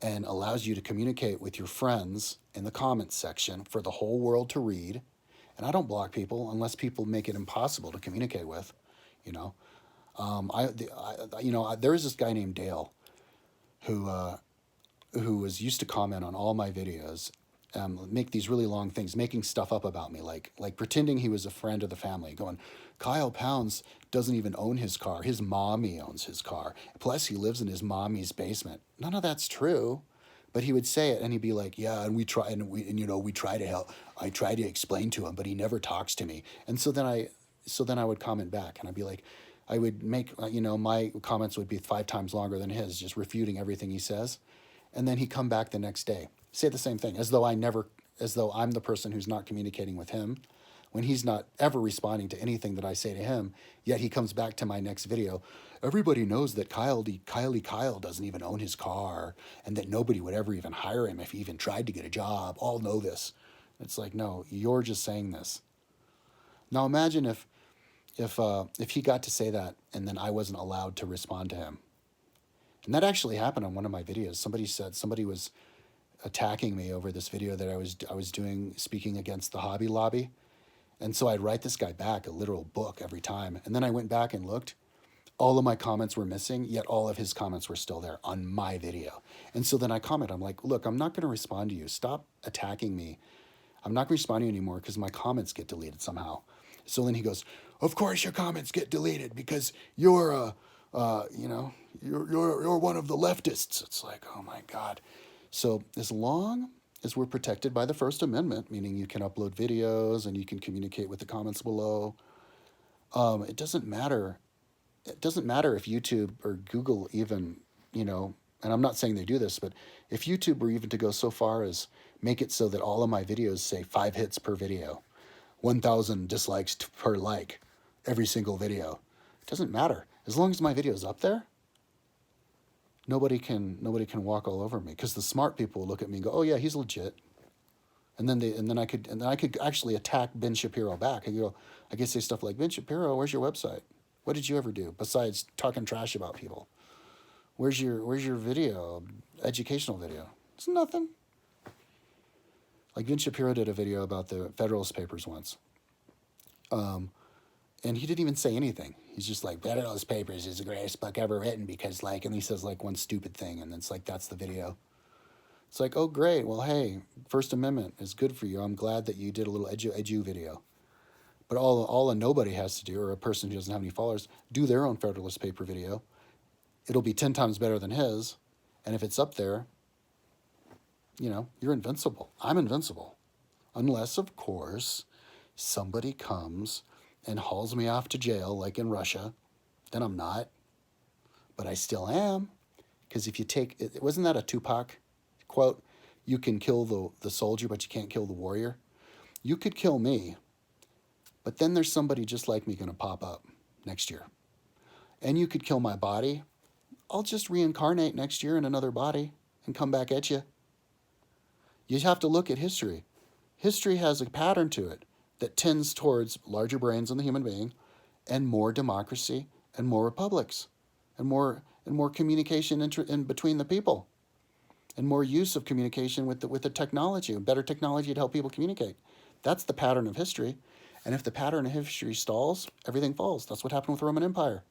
and allows you to communicate with your friends in the comments section for the whole world to read. And I don't block people unless people make it impossible to communicate with. There is this guy named Dale who was used to comment on all my videos, make these really long things, making stuff up about me, like pretending he was a friend of the family, going, Kyle Pounds doesn't even own his car. His mommy owns his car. Plus, he lives in his mommy's basement. None of that's true. But he would say it, and he'd be like, yeah, and we try to help. I try to explain to him, but he never talks to me. And so then I would comment back, and I'd be like, I would make, my comments would be 5 times longer than his, just refuting everything he says. And then he'd come back the next day, say the same thing, as though I'm the person who's not communicating with him, when he's not ever responding to anything that I say to him. Yet he comes back to my next video. Everybody knows that Kyle doesn't even own his car, and that nobody would ever even hire him if he even tried to get a job. All know this. It's like, no, you're just saying this. Now imagine if he got to say that and then I wasn't allowed to respond to him. And that actually happened on one of my videos. Somebody was attacking me over this video that I was doing, speaking against the Hobby Lobby. And so I'd write this guy back a literal book every time. And then I went back and looked. All of my comments were missing, yet all of his comments were still there on my video. And so then I comment, I'm like, look, I'm not going to respond to you. Stop attacking me. I'm not going to respond to you anymore because my comments get deleted somehow. So then he goes, of course your comments get deleted because you're you're one of the leftists. It's like, oh my God. So as long as we're protected by the First Amendment, meaning you can upload videos and you can communicate with the comments below, it doesn't matter. It doesn't matter if YouTube or Google even, and I'm not saying they do this, but if YouTube were even to go so far as make it so that all of my videos say 5 hits per video, 1,000 dislikes per like, every single video, it doesn't matter. As long as my video is up there, nobody can walk all over me, because the smart people will look at me and go, oh yeah, he's legit. And then I could actually attack Ben Shapiro back. I could say stuff like, Ben Shapiro, where's your website? What did you ever do besides talking trash about people? Where's your video, educational video? It's nothing. Like Ben Shapiro did a video about the Federalist Papers once. And he didn't even say anything. He's just like, Federalist Papers is the greatest book ever written because and he says like one stupid thing, and it's like, that's the video. It's like, oh great, well hey, First Amendment is good for you. I'm glad that you did a little edu video. But all a nobody has to do, or a person who doesn't have any followers, do their own Federalist Paper video. It'll be 10 times better than his. And if it's up there, you're invincible. I'm invincible. Unless, of course, somebody comes and hauls me off to jail, like in Russia, then I'm not. But I still am. Because if you take, wasn't that a Tupac quote? You can kill the soldier, but you can't kill the warrior. You could kill me, but then there's somebody just like me going to pop up next year. And you could kill my body. I'll just reincarnate next year in another body and come back at you. You have to look at history. History has a pattern to it that tends towards larger brains in the human being, and more democracy, and more republics, and more communication in between the people, and more use of communication with the technology, and better technology to help people communicate. That's the pattern of history. And if the pattern of history stalls, everything falls. That's what happened with the Roman Empire.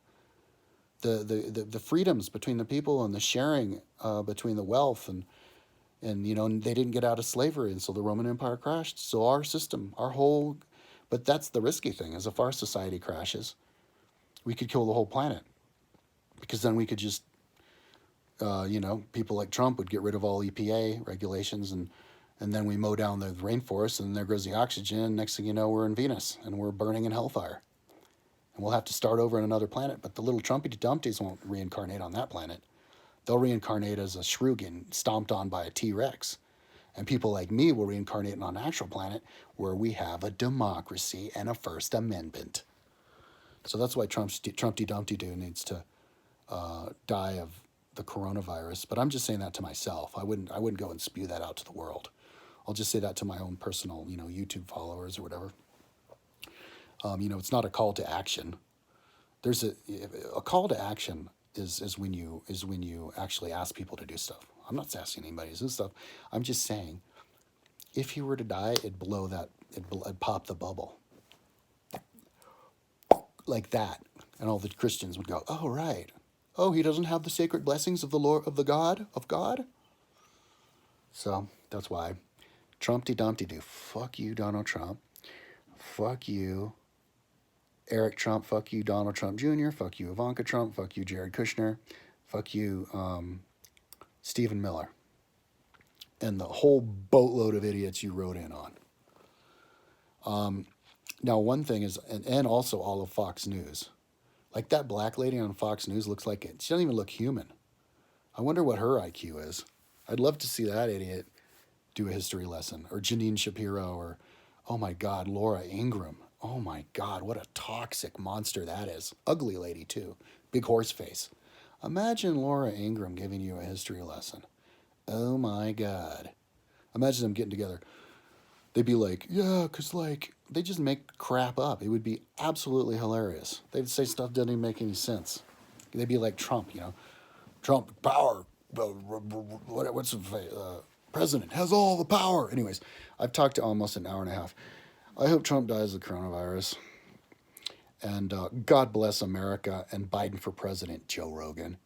The freedoms between the people and the sharing between the wealth, and they didn't get out of slavery, and so the Roman Empire crashed. So our system, but that's the risky thing, is if our society crashes, we could kill the whole planet, because then we could just, people like Trump would get rid of all EPA regulations, and then we mow down the rainforest, and there goes the oxygen, and next thing you know, we're in Venus, and we're burning in hellfire. And we'll have to start over on another planet, but the little Trumpy-Dumpties won't reincarnate on that planet. They'll reincarnate as a shrew getting stomped on by a T-Rex. And people like me will reincarnate on an actual planet where we have a democracy and a First Amendment. So that's why Trumpty-Dumpty Doo needs to die of the coronavirus. But I'm just saying that to myself. I wouldn't go and spew that out to the world. I'll just say that to my own personal, YouTube followers or whatever. It's not a call to action. There's a call to action is when you actually ask people to do stuff. I'm not asking anybody to do stuff. I'm just saying, if he were to die, it'd pop the bubble like that, and all the Christians would go, "Oh right, oh he doesn't have the sacred blessings of the Lord of God." So that's why, Trumpty-Dumpty Doo. Fuck you, Donald Trump. Fuck you, Eric Trump. Fuck you, Donald Trump Jr. Fuck you, Ivanka Trump. Fuck you, Jared Kushner. Fuck you, Stephen Miller. And the whole boatload of idiots you wrote in on. Now, one thing is, and also all of Fox News. Like that black lady on Fox News looks like it. She doesn't even look human. I wonder what her IQ is. I'd love to see that idiot do a history lesson. Or Janine Shapiro, or, oh my God, Laura Ingraham. Oh my God, what a toxic monster that is. Ugly lady too. Big horse face. Imagine Laura Ingraham giving you a history lesson. Oh my God. Imagine them getting together. They'd be like, yeah, because they just make crap up. It would be absolutely hilarious. They'd say stuff that doesn't even make any sense. They'd be like Trump, Trump, power, what's the president has all the power. Anyways, I've talked to almost an hour and a half. I hope Trump dies of coronavirus. And God bless America and Biden for President, Joe Rogan.